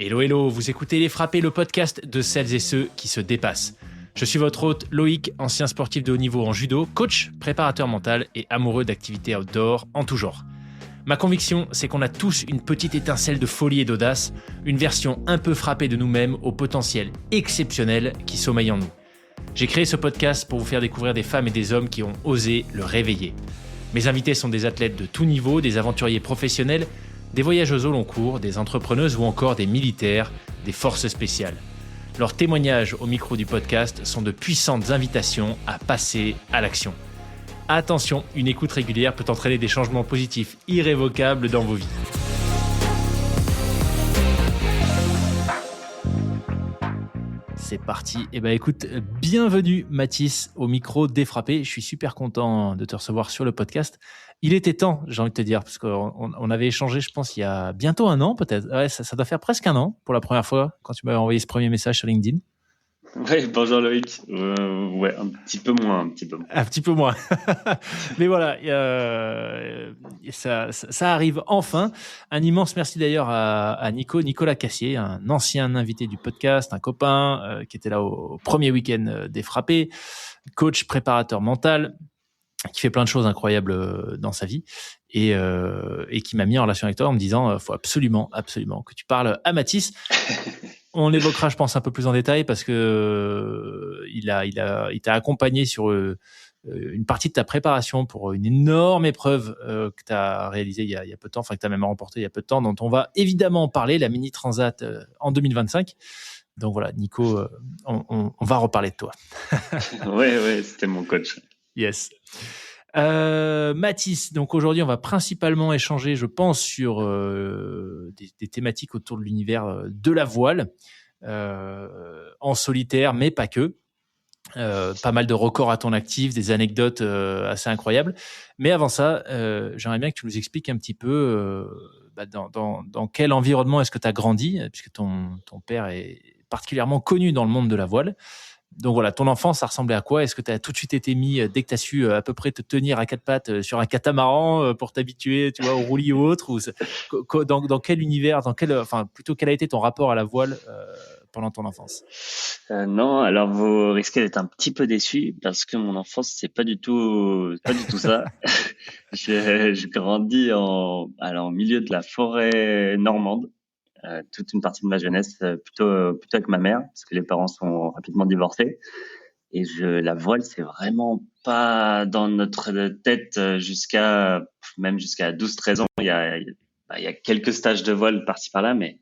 Hello, hello, vous écoutez Les Frappés, le podcast de celles et ceux qui se dépassent. Je suis votre hôte Loïc, ancien sportif de haut niveau en judo, coach, préparateur mental et amoureux d'activités outdoor en tout genre. Ma conviction, c'est qu'on a tous une petite étincelle de folie et d'audace, une version un peu frappée de nous-mêmes au potentiel exceptionnel qui sommeille en nous. J'ai créé ce podcast pour vous faire découvrir des femmes et des hommes qui ont osé le réveiller. Mes invités sont des athlètes de tout niveau, des aventuriers professionnels, des voyageuses au long cours, des entrepreneuses ou encore des militaires, des forces spéciales. Leurs témoignages au micro du podcast sont de puissantes invitations à passer à l'action. Attention, une écoute régulière peut entraîner des changements positifs irrévocables dans vos vies. C'est parti. Eh ben écoute, bienvenue Mathis au micro des Frappés. Je suis super content de te recevoir sur le podcast. Il était temps, j'ai envie de te dire, parce qu'on avait échangé, je pense, il y a bientôt un an peut-être. Ouais, ça doit faire presque un an pour la première fois quand tu m'avais envoyé ce premier message sur LinkedIn. Oui, bonjour Loïc. Ouais, un petit peu moins. Un petit peu moins. Mais voilà, ça arrive enfin. Un immense merci d'ailleurs à Nicolas Cassier, un ancien invité du podcast, un copain qui était là au premier week-end des Frappés, coach, préparateur mental, qui fait plein de choses incroyables dans sa vie et qui m'a mis en relation avec toi en me disant faut absolument que tu parles à Mathis. On évoquera, je pense, un peu plus en détail parce que il t'a accompagné sur une partie de ta préparation pour une énorme épreuve que tu as réalisée il y a peu de temps, enfin que tu as même remportée il y a peu de temps, dont on va évidemment parler, la Mini Transat en 2025. Donc voilà, Nico, on va reparler de toi. Ouais, c'était mon coach. Yes. Mathis, donc aujourd'hui on va principalement échanger, je pense, sur des thématiques autour de l'univers de la voile, en solitaire, mais pas que. Pas mal de records à ton actif, des anecdotes assez incroyables. Mais avant ça, j'aimerais bien que tu nous expliques un petit peu dans quel environnement est-ce que tu as grandi, puisque ton père est particulièrement connu dans le monde de la voile. Donc voilà, ton enfance, ça ressemblait à quoi ? Est-ce que tu as tout de suite été mis, dès que tu as su à peu près te tenir à quatre pattes sur un catamaran pour t'habituer, tu vois, au roulis ou autre, ou dans quel univers, quel a été ton rapport à la voile pendant ton enfance ? Non, alors vous risquez d'être un petit peu déçus parce que mon enfance c'est pas du tout ça. J'ai grandi au milieu de la forêt normande. Toute une partie de ma jeunesse, plutôt avec ma mère, parce que les parents sont rapidement divorcés. Et la voile, c'est vraiment pas dans notre tête jusqu'à 12-13 ans. Il y a quelques stages de voile par-ci par-là, mais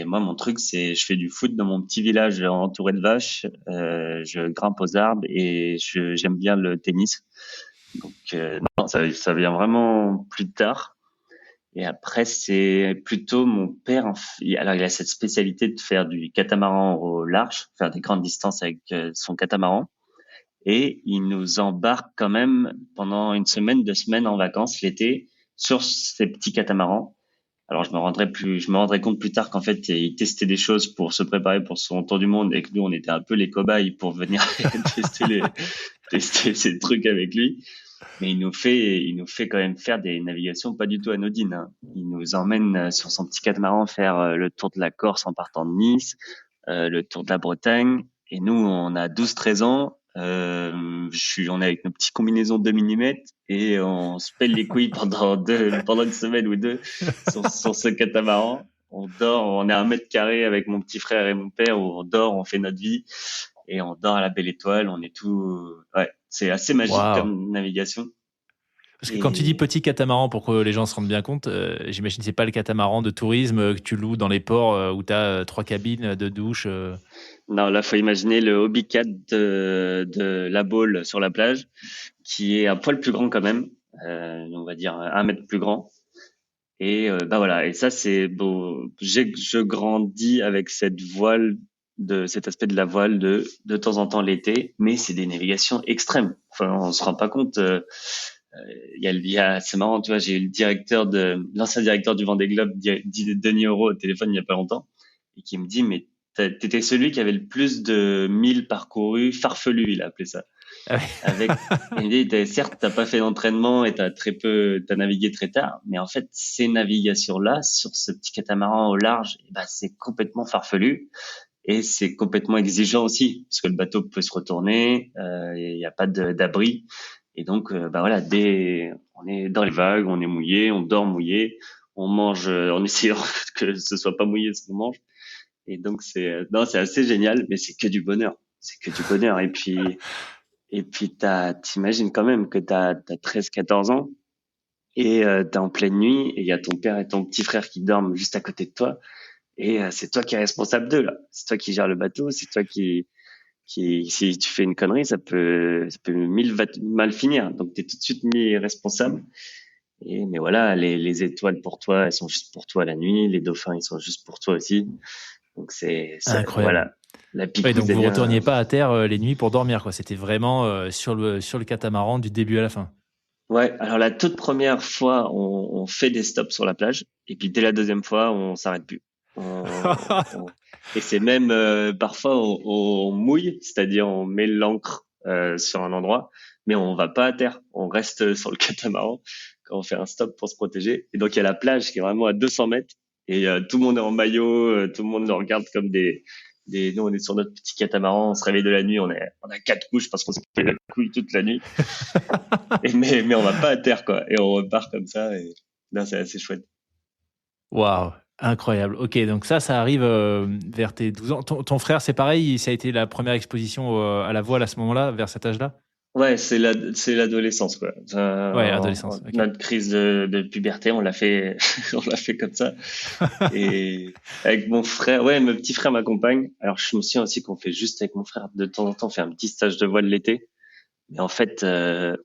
moi, mon truc, c'est je fais du foot dans mon petit village entouré de vaches. Je grimpe aux arbres et j'aime bien le tennis. Donc, non, ça vient vraiment plus tard. Et après, c'est plutôt mon père. Alors, il a cette spécialité de faire du catamaran au large, faire des grandes distances avec son catamaran. Et il nous embarque quand même pendant 2 semaines en vacances l'été sur ces petits catamarans. Alors, je me rendrai compte plus tard qu'en fait, il testait des choses pour se préparer pour son tour du monde et que nous, on était un peu les cobayes pour venir tester ces trucs avec lui. Mais il nous fait quand même faire des navigations pas du tout anodines, hein. Il nous emmène sur son petit catamaran faire le tour de la Corse en partant de Nice, le tour de la Bretagne. Et nous, on a 12-13 ans. On est avec nos petits combinaisons 2 mm et on se pèle les couilles pendant une semaine ou deux sur ce catamaran. On dort, on est à 1 m² avec mon petit frère et mon père où on dort, on fait notre vie et on dort à la belle étoile. On est ouais, c'est assez magique comme navigation. Parce que quand tu dis petit catamaran, pour que les gens se rendent bien compte, j'imagine que c'est pas le catamaran de tourisme que tu loues dans les ports où tu as 3 cabines de douche. Non, là, faut imaginer le Hobbycat de La Baule sur la plage, qui est un poil plus grand quand même, on va dire 1 mètre plus grand. Et voilà. Et ça, c'est beau. Je grandis avec cet aspect de la voile de temps en temps l'été, mais c'est des navigations extrêmes. Enfin, on se rend pas compte. C'est marrant, tu vois, j'ai eu l'ancien directeur du Vendée Globe, Denis Euro, au téléphone il y a pas longtemps, et qui me dit, mais t'étais celui qui avait le plus de 1000 parcourus farfelus, il a appelé ça. Ah avec, il me dit, certes, t'as pas fait d'entraînement et t'as navigué très tard, mais en fait, ces navigations-là, sur ce petit catamaran au large, eh ben, c'est complètement farfelu et c'est complètement exigeant aussi, parce que le bateau peut se retourner, il n'y a pas d'abri. Et donc, bah voilà, on est dans les vagues, on est mouillé, on dort mouillé, on mange en essayant que ce soit pas mouillé ce qu'on mange. Et donc non, c'est assez génial, mais c'est que du bonheur. C'est que du bonheur. Et puis t'imagines quand même que t'as 13, 14 ans et t'es en pleine nuit et il y a ton père et ton petit frère qui dorment juste à côté de toi et c'est toi qui es responsable d'eux là. C'est toi qui gères le bateau, c'est toi qui si tu fais une connerie, ça peut mille mal finir. Donc t'es tout de suite mis responsable. Mais voilà, les étoiles pour toi, elles sont juste pour toi la nuit, les dauphins ils sont juste pour toi aussi. Donc incroyable. voilà, la Ouais, donc picouse elle vous vient. retourniez pas à terre les nuits pour dormir, quoi. C'était vraiment sur le catamaran du début à la fin. Ouais, alors la toute première fois, on fait des stops sur la plage, et puis dès la deuxième fois, on s'arrête plus. Et c'est même parfois on mouille, c'est-à-dire on met l'ancre sur un endroit, mais on va pas à terre, on reste sur le catamaran quand on fait un stop pour se protéger. Et donc il y a la plage qui est vraiment à 200 mètres, et tout le monde est en maillot, tout le monde nous regarde comme nous on est sur notre petit catamaran, on se réveille de la nuit, on a 4 couches parce qu'on se fait la couille toute la nuit. Mais on va pas à terre, quoi. Et on repart comme ça. Et non, c'est assez chouette. Waouh, incroyable. Ok, donc ça arrive vers tes 12 ans. Ton frère, c'est pareil, ça a été la première exposition à la voile à ce moment-là, vers cet âge-là? Ouais, c'est l'adolescence, quoi. Ouais, adolescence, ok. Notre crise de puberté, on l'a fait, on l'a fait comme ça. Et avec mon frère, ouais, mon petit frère m'accompagne. Alors, je me souviens aussi qu'on fait juste avec mon frère, de temps en temps, on fait un petit stage de voile l'été. Mais en fait, je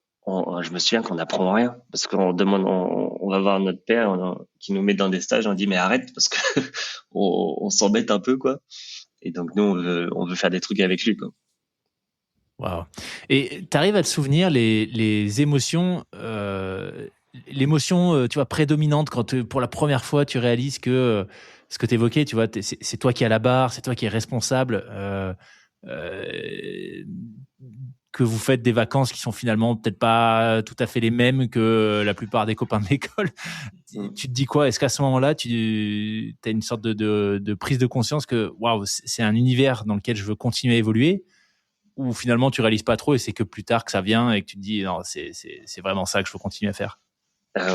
me souviens qu'on n'apprend rien parce qu'on demande, on va voir notre père qui nous met dans des stages. On dit mais arrête parce que on s'embête un peu, quoi. Et donc nous on veut faire des trucs avec lui, quoi. Waouh. Et tu arrives à te souvenir les émotions, l'émotion, tu vois, prédominante quand, pour la première fois, tu réalises que, ce que tu évoquais, tu vois, c'est toi qui es à la barre, c'est toi qui es responsable, heu, que vous faites des vacances qui sont finalement peut-être pas tout à fait les mêmes que la plupart des copains de l'école. Mm. Tu te dis quoi? Est-ce qu'à ce moment-là, tu as une sorte de prise de conscience que, waouh, c'est un univers dans lequel je veux continuer à évoluer? Ou finalement tu réalises pas trop et c'est que plus tard que ça vient et que tu te dis non, c'est vraiment ça que je veux continuer à faire.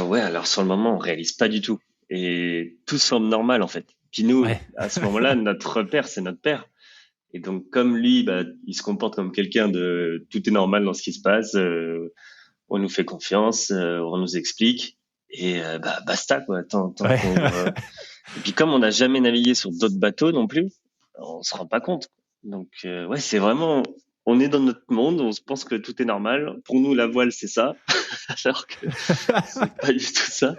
Ouais, alors sur le moment on réalise pas du tout et tout semble normal en fait. Puis nous Ouais, à ce moment-là notre père c'est notre père. Et donc comme lui bah il se comporte comme quelqu'un de tout est normal dans ce qui se passe. On nous fait confiance, on nous explique et bah basta, quoi. Tant ouais. qu'on Et puis comme on n'a jamais navigué sur d'autres bateaux non plus, on se rend pas compte. Donc ouais, c'est vraiment, on est dans notre monde, on se pense que tout est normal. Pour nous, la voile, c'est ça, alors que c'est pas du tout ça.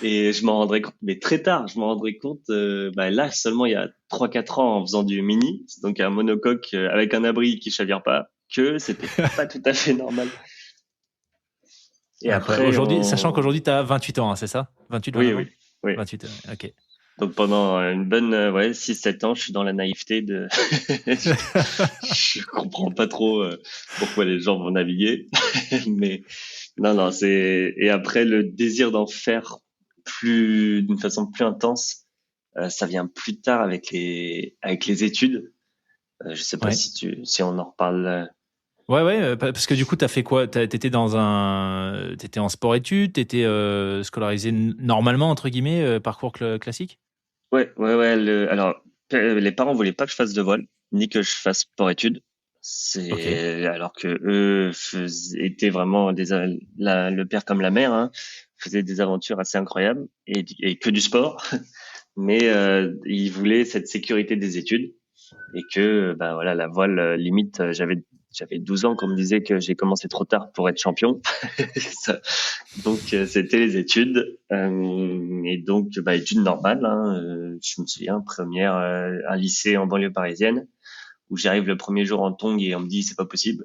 Et je m'en rendrais compte, mais très tard, je m'en rendrais compte, bah là seulement il y a 3, 4 ans en faisant du mini, donc un monocoque avec un abri qui chavire pas, que c'était pas tout à fait normal. Et Incroyable. après, Aujourd'hui, sachant qu'aujourd'hui tu as 28 ans, hein, c'est ça? 28, oui, 29 oui, ans? oui. 28, OK. Donc pendant une bonne ouais 6, 7 ans, je suis dans la naïveté de je comprends pas trop pourquoi les gens vont naviguer, mais non c'est et après le désir d'en faire plus d'une façon plus intense, ça vient plus tard avec les études. Je sais pas Ouais. si on en reparle. Ouais, ouais, parce que du coup, tu as fait quoi? T'étais en sport-études, t'étais scolarisé normalement entre guillemets, parcours classique? Ouais alors les parents voulaient pas que je fasse de voile ni que je fasse sport-études. OK. C'est alors que eux étaient vraiment le père comme la mère, hein, faisaient des aventures assez incroyables et que du sport, mais ils voulaient cette sécurité des études et que bah voilà la voile limite j'avais 12 ans qu'on me disait que j'ai commencé trop tard pour être champion. Ça- donc c'était les études et donc bah études normales, hein, je me souviens première un lycée en banlieue parisienne où j'arrive le premier jour en tongs et on me dit c'est pas possible.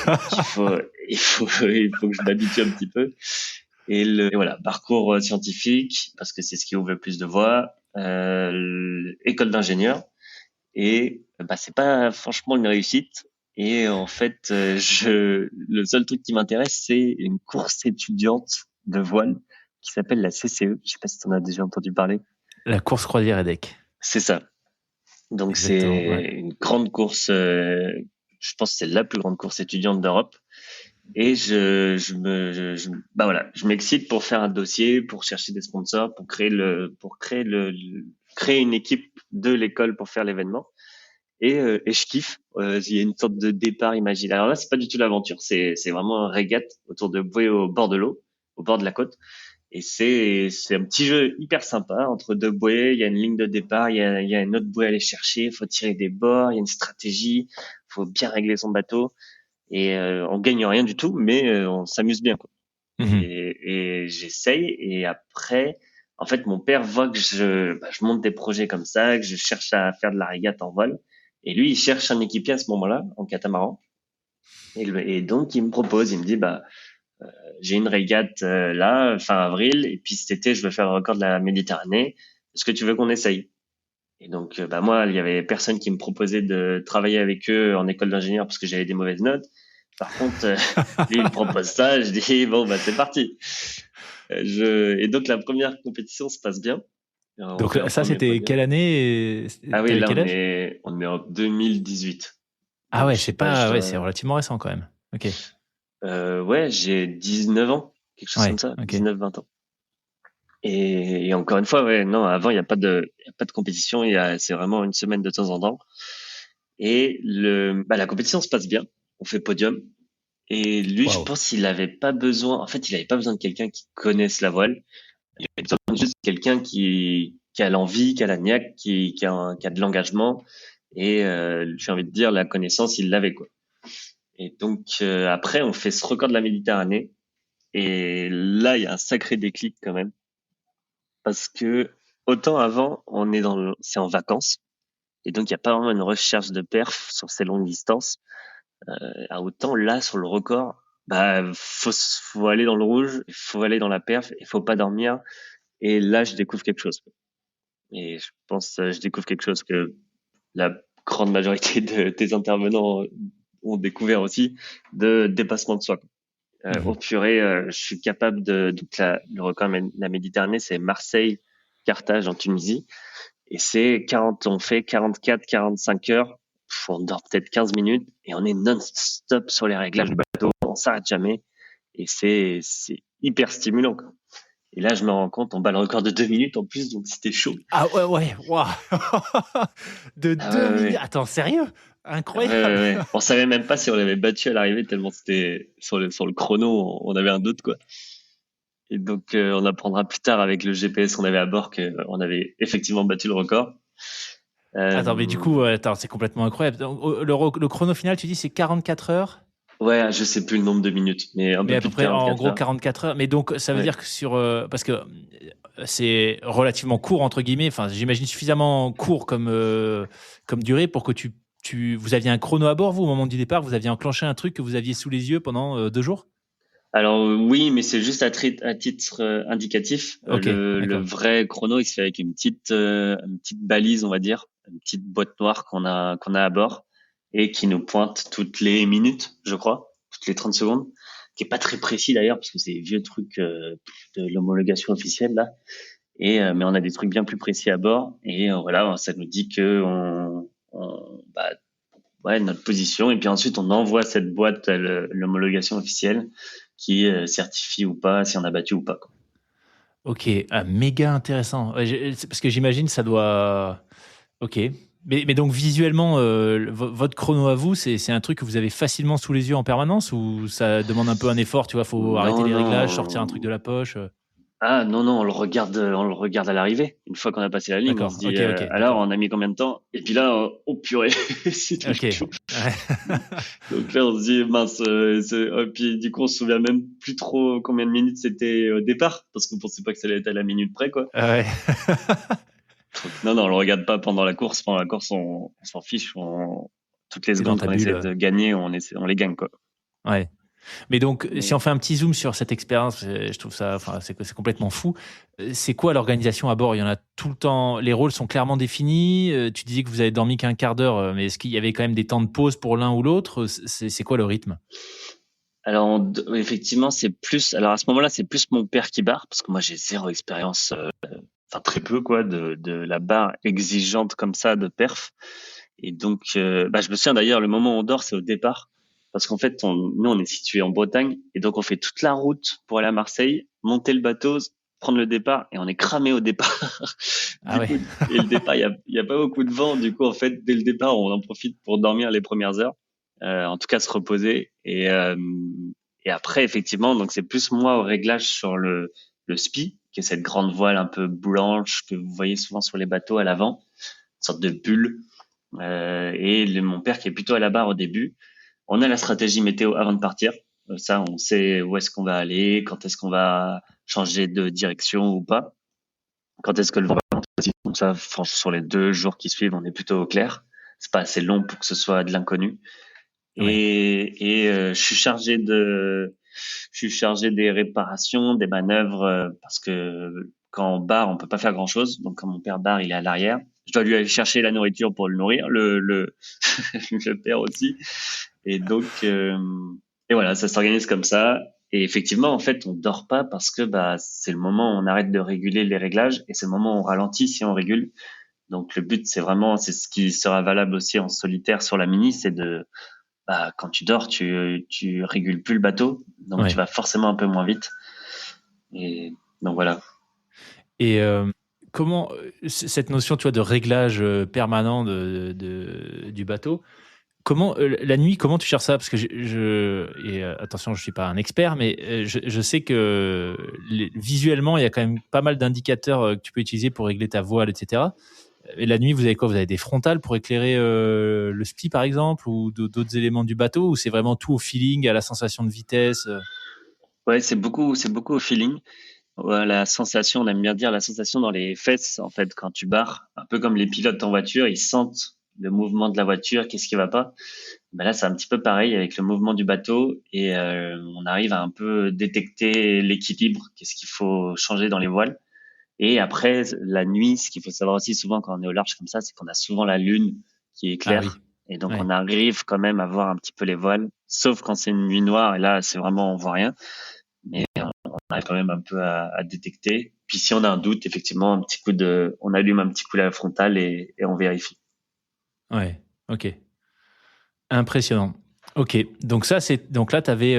Donc il faut que je m'habitue un petit peu. Et voilà, parcours scientifique parce que c'est ce qui ouvre le plus de voies, école d'ingénieur et bah c'est pas franchement une réussite. Et en fait, le seul truc qui m'intéresse, c'est une course étudiante de voile qui s'appelle la CCE. Je sais pas si tu en as déjà entendu parler. La course croisière EDEC. C'est ça. Donc Exactement, c'est ouais. une grande course. Je pense que c'est la plus grande course étudiante d'Europe. Et bah voilà, je m'excite pour faire un dossier, pour chercher des sponsors, créer une équipe de l'école pour faire l'événement. Et je kiffe. Il y a une sorte de départ imaginaire. Alors là, c'est pas du tout l'aventure, c'est vraiment un régate autour de bouées au bord de l'eau, au bord de la côte. Et c'est un petit jeu hyper sympa entre deux bouées. Il y a une ligne de départ, il y a une autre bouée à aller chercher. Il faut tirer des bords, il y a une stratégie, il faut bien régler son bateau. Et on gagne rien du tout, mais on s'amuse bien, quoi. Mhm. Et j'essaye. Et après, en fait, mon père voit que je monte des projets comme ça, que je cherche à faire de la régate en vol. Et lui, il cherche un équipier à ce moment-là, en catamaran. Et donc, il me propose, il me dit, bah, j'ai une régate là, fin avril, et puis cet été, je veux faire le record de la Méditerranée. Est-ce que tu veux qu'on essaye? Et donc, bah moi, il y avait personne qui me proposait de travailler avec eux en école d'ingénieur parce que j'avais des mauvaises notes. Par contre, lui, il me propose ça, je dis bon, bah c'est parti. Et donc la première compétition se passe bien. On Donc fait un ça, premier c'était quelle podium. année? Ah oui, T'avais là quel âge? on est en 2018. Ah Donc ouais, je sais pas, je ouais, c'est dois, relativement récent quand même. Ok. ouais, j'ai 19 ans, quelque chose comme Ouais, ça, ok. 19-20 ans. Et encore une fois, ouais, non, avant il y a pas de compétition, c'est vraiment une semaine de temps en temps. Et la compétition se passe bien. On fait podium. Et lui, je Waouh. pense qu'il avait pas besoin, en fait, il avait pas besoin de quelqu'un qui connaisse la voile. Il avait besoin juste de quelqu'un qui a l'envie, qui a la niaque, qui a de l'engagement. Et j'ai envie de dire, la connaissance, il l'avait, quoi. Et donc, après, on fait ce record de la Méditerranée. Et là, il y a un sacré déclic quand même. Parce que, autant avant, c'est en vacances. Et donc, il n'y a pas vraiment une recherche de perf sur ces longues distances. Autant là, sur le record, bah, faut aller dans le rouge, il faut aller dans la perf, il faut pas dormir. Et là, je découvre quelque chose. Et je pense, je découvre quelque chose que la grande majorité des intervenants ont découvert aussi, de dépassement de soi. Mhm. Au purée, je suis capable donc le record de la Méditerranée, c'est Marseille, Carthage en Tunisie. Et on fait 44, 45 heures. On dort peut-être 15 minutes et on est non-stop sur les réglages du bateau. On s'arrête jamais. Et c'est hyper stimulant, quoi. Et là, je me rends compte, on bat le record de 2 minutes en plus, donc c'était chaud. Ah ouais, ouais, waouh. De Ah ouais, deux ouais, minutes. ouais. Attends, sérieux? Ouais, ouais, Incroyable. ouais. On savait même pas si on l'avait battu à l'arrivée tellement c'était sur le chrono, on avait un doute, quoi. Et donc, on apprendra plus tard avec le GPS qu'on avait à bord qu'on avait effectivement battu le record. Attends, mais du coup, Euh, attends, c'est complètement incroyable. Donc, le chrono final, tu dis, c'est 44 heures, ouais, je sais plus le nombre de minutes, mais un mais peu à plus peu de près, en 44 gros, heures. 44 heures. Mais donc, ça veut Ouais. dire que parce que c'est relativement court, entre guillemets, enfin, j'imagine suffisamment court comme durée pour que vous aviez un chrono à bord, vous, au moment du départ, vous aviez enclenché un truc que vous aviez sous les yeux pendant 2 jours? Alors oui, mais c'est juste à titre indicatif. Ok, Le d'accord. vrai chrono, il se fait avec une petite balise, on va dire, une petite boîte noire qu'on a à bord et qui nous pointe toutes les minutes, je crois, toutes les 30 secondes, qui est pas très précis d'ailleurs parce que c'est des vieux trucs de l'homologation officielle là. Mais on a des trucs bien plus précis à bord et voilà, ça nous dit que bah, ouais, notre position. Et puis ensuite, on envoie cette boîte à l'homologation officielle qui certifie ou pas si on a battu ou pas, quoi. Ok, ah, méga intéressant. Ouais, c'est parce que j'imagine ça doit. Ok. Mais donc visuellement, votre chrono à vous, c'est un truc que vous avez facilement sous les yeux en permanence ou ça demande un peu un effort, tu vois, faut arrêter Non, les non. réglages, sortir un truc de la poche. Ah non, non, on le regarde à l'arrivée. Une fois qu'on a passé la ligne, on se D'accord, dit, ok, ok, alors, d'accord. on a mis combien de temps? Et puis là, oh purée, c'était Ok. chaud. Ouais. Donc là, on se dit, mince, puis du coup, on se souvient même plus trop combien de minutes c'était au départ, parce qu'on pensait pas que ça allait être à la minute près, quoi. Ouais. Donc, non, non, on le regarde pas pendant la course. Pendant la course, on s'en fiche. Toutes les T'es dans secondes ta qu'on essaie bulle. de gagner, on les gagne, quoi. Ouais. Mais donc, si on Mais fait un petit zoom sur cette expérience, je trouve ça, enfin, c'est complètement fou. C'est quoi l'organisation à bord? Il y en a tout le temps, les rôles sont clairement définis. Tu disais que vous avez dormi qu'un quart d'heure, mais est-ce qu'il y avait quand même des temps de pause pour l'un ou l'autre? C'est quoi le rythme? Alors, effectivement, c'est plus. Alors à ce moment-là, c'est plus mon père qui barre parce que moi j'ai zéro expérience, enfin très peu quoi, de la barre exigeante comme ça de perf. Et donc, je me souviens d'ailleurs, le moment où on dort, c'est au départ. Parce qu'en fait, nous, on est situé en Bretagne. Et donc, on fait toute la route pour aller à Marseille, monter le bateau, prendre le départ. Et on est cramé au départ. Ah Du ouais. coup, et le départ, il y a pas beaucoup de vent. Du coup, en fait, dès le départ, on en profite pour dormir les premières heures. En tout cas, se reposer. Et après, effectivement, donc c'est plus moi au réglage sur le SPI, qui est cette grande voile un peu blanche que vous voyez souvent sur les bateaux à l'avant, une sorte de bulle. Mon père qui est plutôt à la barre au début. On a la stratégie météo avant de partir. Ça, on sait où est-ce qu'on va aller, quand est-ce qu'on va changer de direction ou pas, quand est-ce que le vent va monter aussi. Donc ça, sur les 2 jours qui suivent, on est plutôt au clair. C'est pas assez long pour que ce soit de l'inconnu. Ouais. Je suis chargé des réparations, des manœuvres, parce que quand on barre, on peut pas faire grand chose. Donc quand mon père barre, il est à l'arrière. Je dois lui aller chercher la nourriture pour le nourrir, le père aussi. Et donc, et voilà, ça s'organise comme ça. Et effectivement, en fait, on dort pas parce que c'est le moment où on arrête de réguler les réglages et c'est le moment où on ralentit si on régule. Donc le but, c'est ce qui sera valable aussi en solitaire sur la Mini, c'est quand tu dors, tu régules plus le bateau, donc tu Ouais. vas forcément un peu moins vite. Et donc voilà. Et comment cette notion, tu vois, de réglage permanent du bateau, comment la nuit, comment tu gères ça? Parce que attention, je suis pas un expert, mais je sais que visuellement, il y a quand même pas mal d'indicateurs que tu peux utiliser pour régler ta voile, etc. Et la nuit, vous avez quoi? Vous avez des frontales pour éclairer le SPI, par exemple, ou d'autres éléments du bateau, ou c'est vraiment tout au feeling, à la sensation de vitesse? Ouais, c'est beaucoup au feeling. Ouais, la sensation, on aime bien dire la sensation dans les fesses, en fait, quand tu barres. Un peu comme les pilotes en voiture, ils sentent le mouvement de la voiture, qu'est-ce qui va pas. Là, c'est un petit peu pareil avec le mouvement du bateau et on arrive à un peu détecter l'équilibre, qu'est-ce qu'il faut changer dans les voiles. Et après, la nuit, ce qu'il faut savoir aussi souvent quand on est au large comme ça, c'est qu'on a souvent la lune qui est Ah claire. oui. Et donc, Ouais. on arrive quand même à voir un petit peu les voiles, sauf quand c'est une nuit noire. Et là, c'est vraiment, on voit rien. Mais on arrive quand même un peu à détecter. Puis si on a un doute, effectivement, on allume un petit coup la frontale et on vérifie. Ouais. Ok. Impressionnant. Ok, donc là, tu avais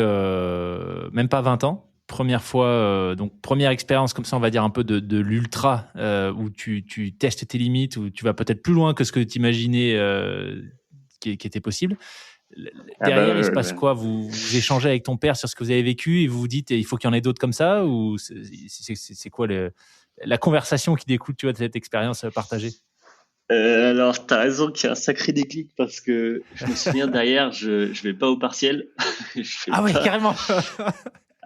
même pas 20 ans. Première fois, donc première expérience comme ça, on va dire un peu de l'ultra, où tu testes tes limites, où tu vas peut-être plus loin que ce que tu imaginais qui était possible. Ah Derrière, il se passe quoi? Vous échangez avec ton père sur ce que vous avez vécu et vous vous dites, il faut qu'il y en ait d'autres comme ça? Ou c'est quoi la conversation qui découle, tu vois, de cette expérience partagée? alors, t'as raison qu'il y a un sacré déclic parce que je me souviens derrière, je vais pas au partiel. Je fais Ah ouais, pas. carrément.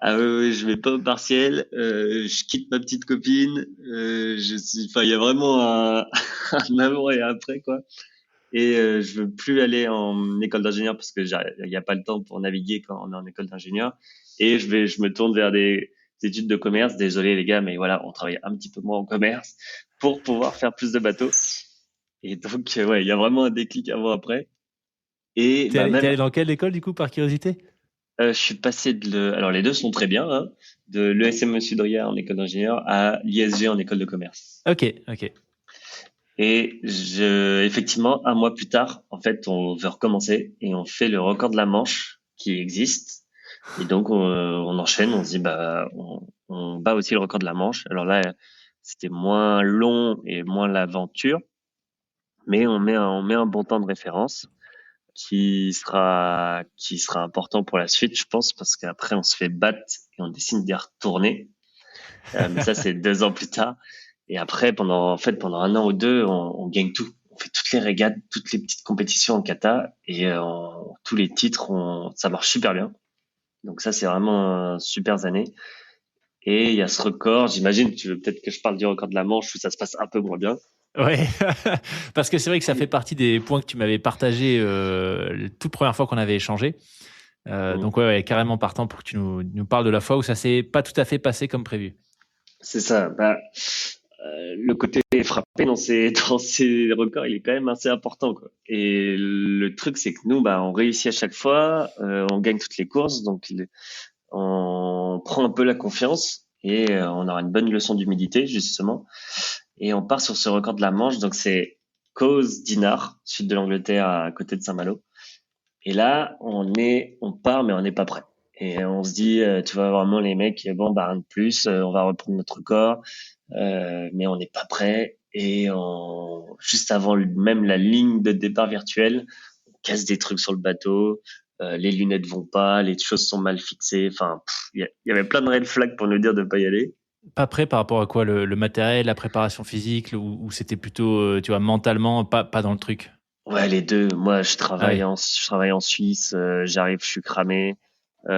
Ah oui, oui, je vais pas au partiel. Je quitte ma petite copine. Enfin, il y a vraiment un avant et un après, quoi. Et je veux plus aller en école d'ingénieur parce que il y a pas le temps pour naviguer quand on est en école d'ingénieur. Et je me tourne vers des études de commerce. Désolé les gars, mais voilà, on travaille un petit peu moins en commerce pour pouvoir faire plus de bateaux. Et donc, ouais, il y a vraiment un déclic avant après. Et T'es même, allé dans quelle école, du coup, par curiosité? je suis passé alors les deux sont très bien, hein, de l'ESME Sudria en école d'ingénieur à l'ISG en école de commerce. Ok, ok. Et effectivement, un mois plus tard, en fait, on veut recommencer et on fait le record de la Manche qui existe. Et donc, on enchaîne, on se dit, on bat aussi le record de la Manche. Alors là, c'était moins long et moins l'aventure, mais on met un bon temps de référence qui sera important pour la suite, je pense, parce qu'après, on se fait battre et on décide d'y retourner. Mais ça, c'est 2 ans plus tard. Et après, pendant 1 an ou 2, on gagne tout. On fait toutes les régates, toutes les petites compétitions en kata et tous les titres, ça marche super bien. Donc ça, c'est vraiment super années. Et il y a ce record. J'imagine, tu veux peut-être que je parle du record de la Manche où ça se passe un peu moins bien. Ouais, parce que c'est vrai que ça fait partie des points que tu m'avais partagé la toute première fois qu'on avait échangé. Donc ouais, carrément partant pour que tu nous parles de la fois où ça s'est pas tout à fait passé comme prévu. C'est ça. le côté frappé dans ces records, il est quand même assez important, quoi. Et le truc, c'est que nous, bah, on réussit à chaque fois, on gagne toutes les courses, donc on prend un peu la confiance et on aura une bonne leçon d'humilité, justement. Et on part sur ce record de la Manche, donc c'est Cowes Dinard, sud de l'Angleterre, à côté de Saint-Malo. Et là, on part, mais on n'est pas prêt. Et on se dit, tu vois vraiment les mecs, bon, bah rien de plus, on va reprendre notre corps, mais on n'est pas prêt. Et juste avant même la ligne de départ virtuelle, on casse des trucs sur le bateau, les lunettes vont pas, les choses sont mal fixées. Enfin, il y avait plein de red flags pour nous dire de pas y aller. Pas prêt par rapport à quoi? Le matériel, la préparation physique, ou c'était plutôt, tu vois, mentalement, pas dans le truc? Ouais, les deux. Moi, Ah ouais. je travaille en Suisse, j'arrive, je suis cramé.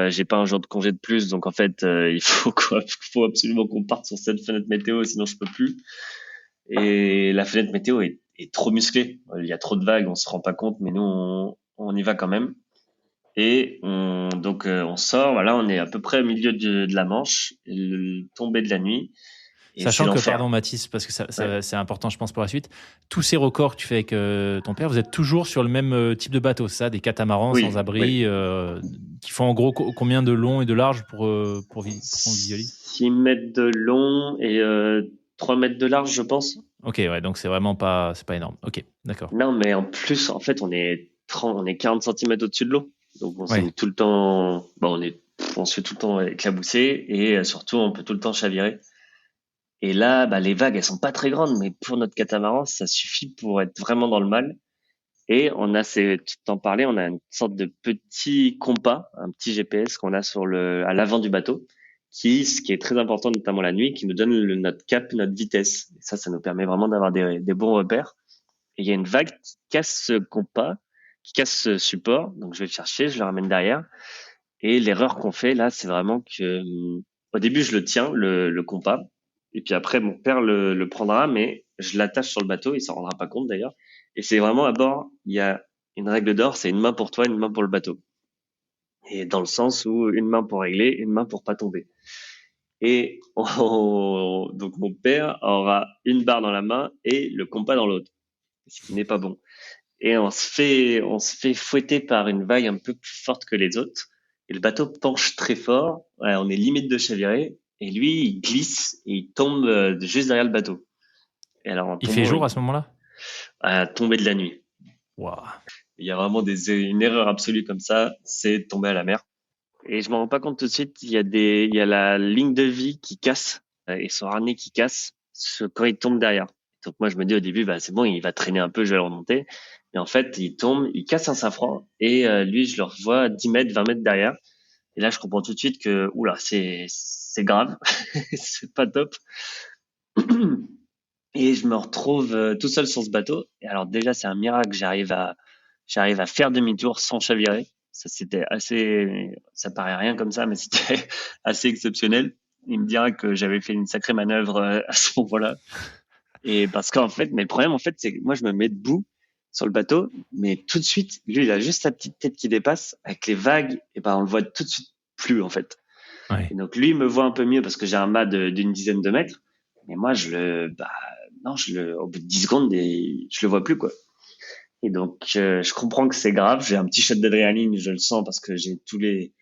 J'ai pas un jour de congé de plus, donc en fait, il faut quoi, faut absolument qu'on parte sur cette fenêtre météo, sinon je peux plus. Et la fenêtre météo est trop musclée. Il y a trop de vagues, on se rend pas compte, mais nous, on y va quand même. Et on sort, voilà, on est à peu près au milieu de la Manche, le tombé de la nuit, et c'est Sachant que, l'enfer. pardon Mathis, parce que Ouais. c'est important, je pense, pour la suite, tous ces records que tu fais avec ton père, vous êtes toujours sur le même type de bateau, c'est ça? Des catamarans sans Oui, oui. abri, qui font en gros combien de long et de large pour qu'on visualise? 6 mètres de long et 3 mètres de large, je pense. Ok, ouais, donc c'est pas énorme. Ok, d'accord. Non, mais en plus, en fait, on est 40 centimètres au-dessus de l'eau. Donc, on s'est Ouais. mis tout le temps, bon, on se fait tout le temps éclabousser et surtout, on peut tout le temps chavirer. Et là, bah, les vagues, elles sont pas très grandes, mais pour notre catamaran, ça suffit pour être vraiment dans le mal. Et tu t'en parlais, on a une sorte de petit compas, un petit GPS qu'on a à l'avant du bateau, ce qui est très important, notamment la nuit, qui nous donne notre cap, notre vitesse. Et ça nous permet vraiment d'avoir des bons repères. Et il y a une vague qui casse ce compas, qui casse ce support. Donc je vais le chercher, je le ramène derrière. Et l'erreur qu'on fait là, c'est vraiment que au début je le tiens, le compas, et puis après mon père le prendra, mais je l'attache sur le bateau, il s'en rendra pas compte d'ailleurs. Et c'est vraiment à bord, il y a une règle d'or, c'est une main pour toi, une main pour le bateau. Et dans le sens où une main pour régler, une main pour pas tomber. Et donc mon père aura une barre dans la main et le compas dans l'autre, ce qui n'est pas bon. Et on se fait fouetter par une vague un peu plus forte que les autres. Et le bateau penche très fort. Ouais, on est limite de chavirer. Et lui, il glisse et il tombe juste derrière le bateau. Et alors, en Il fait tombant, jour à ce moment-là? à tomber de la nuit. Waouh. Il y a vraiment une erreur absolue comme ça, c'est de tomber à la mer. Et je m'en rends pas compte tout de suite. Il y a la ligne de vie qui casse et son harnais qui casse quand il tombe derrière. Donc moi, je me dis au début, bah c'est bon, il va traîner un peu, je vais le remonter. Et en fait, il tombe, il casse un safran et lui, je le revois 10 mètres, 20 mètres derrière. Et là, je comprends tout de suite que, oula, c'est grave, c'est pas top. Et je me retrouve tout seul sur ce bateau. Et alors déjà, c'est un miracle, j'arrive à faire demi-tour sans chavirer. Ça paraît rien comme ça, mais c'était assez exceptionnel. Il me dira que j'avais fait une sacrée manœuvre à ce moment-là. Et parce qu'en fait, mais le problème, en fait, c'est que moi, je me mets debout sur le bateau, mais tout de suite, lui, il a juste sa petite tête qui dépasse avec les vagues, et ben, on le voit tout de suite plus, en fait. Et Ouais. donc, lui, il me voit un peu mieux parce que j'ai un mât d'une dizaine de mètres. Mais moi, non, au bout de 10 secondes, je le vois plus, quoi. Et donc, je comprends que c'est grave. J'ai un petit shot d'adrénaline, je le sens parce que j'ai tous les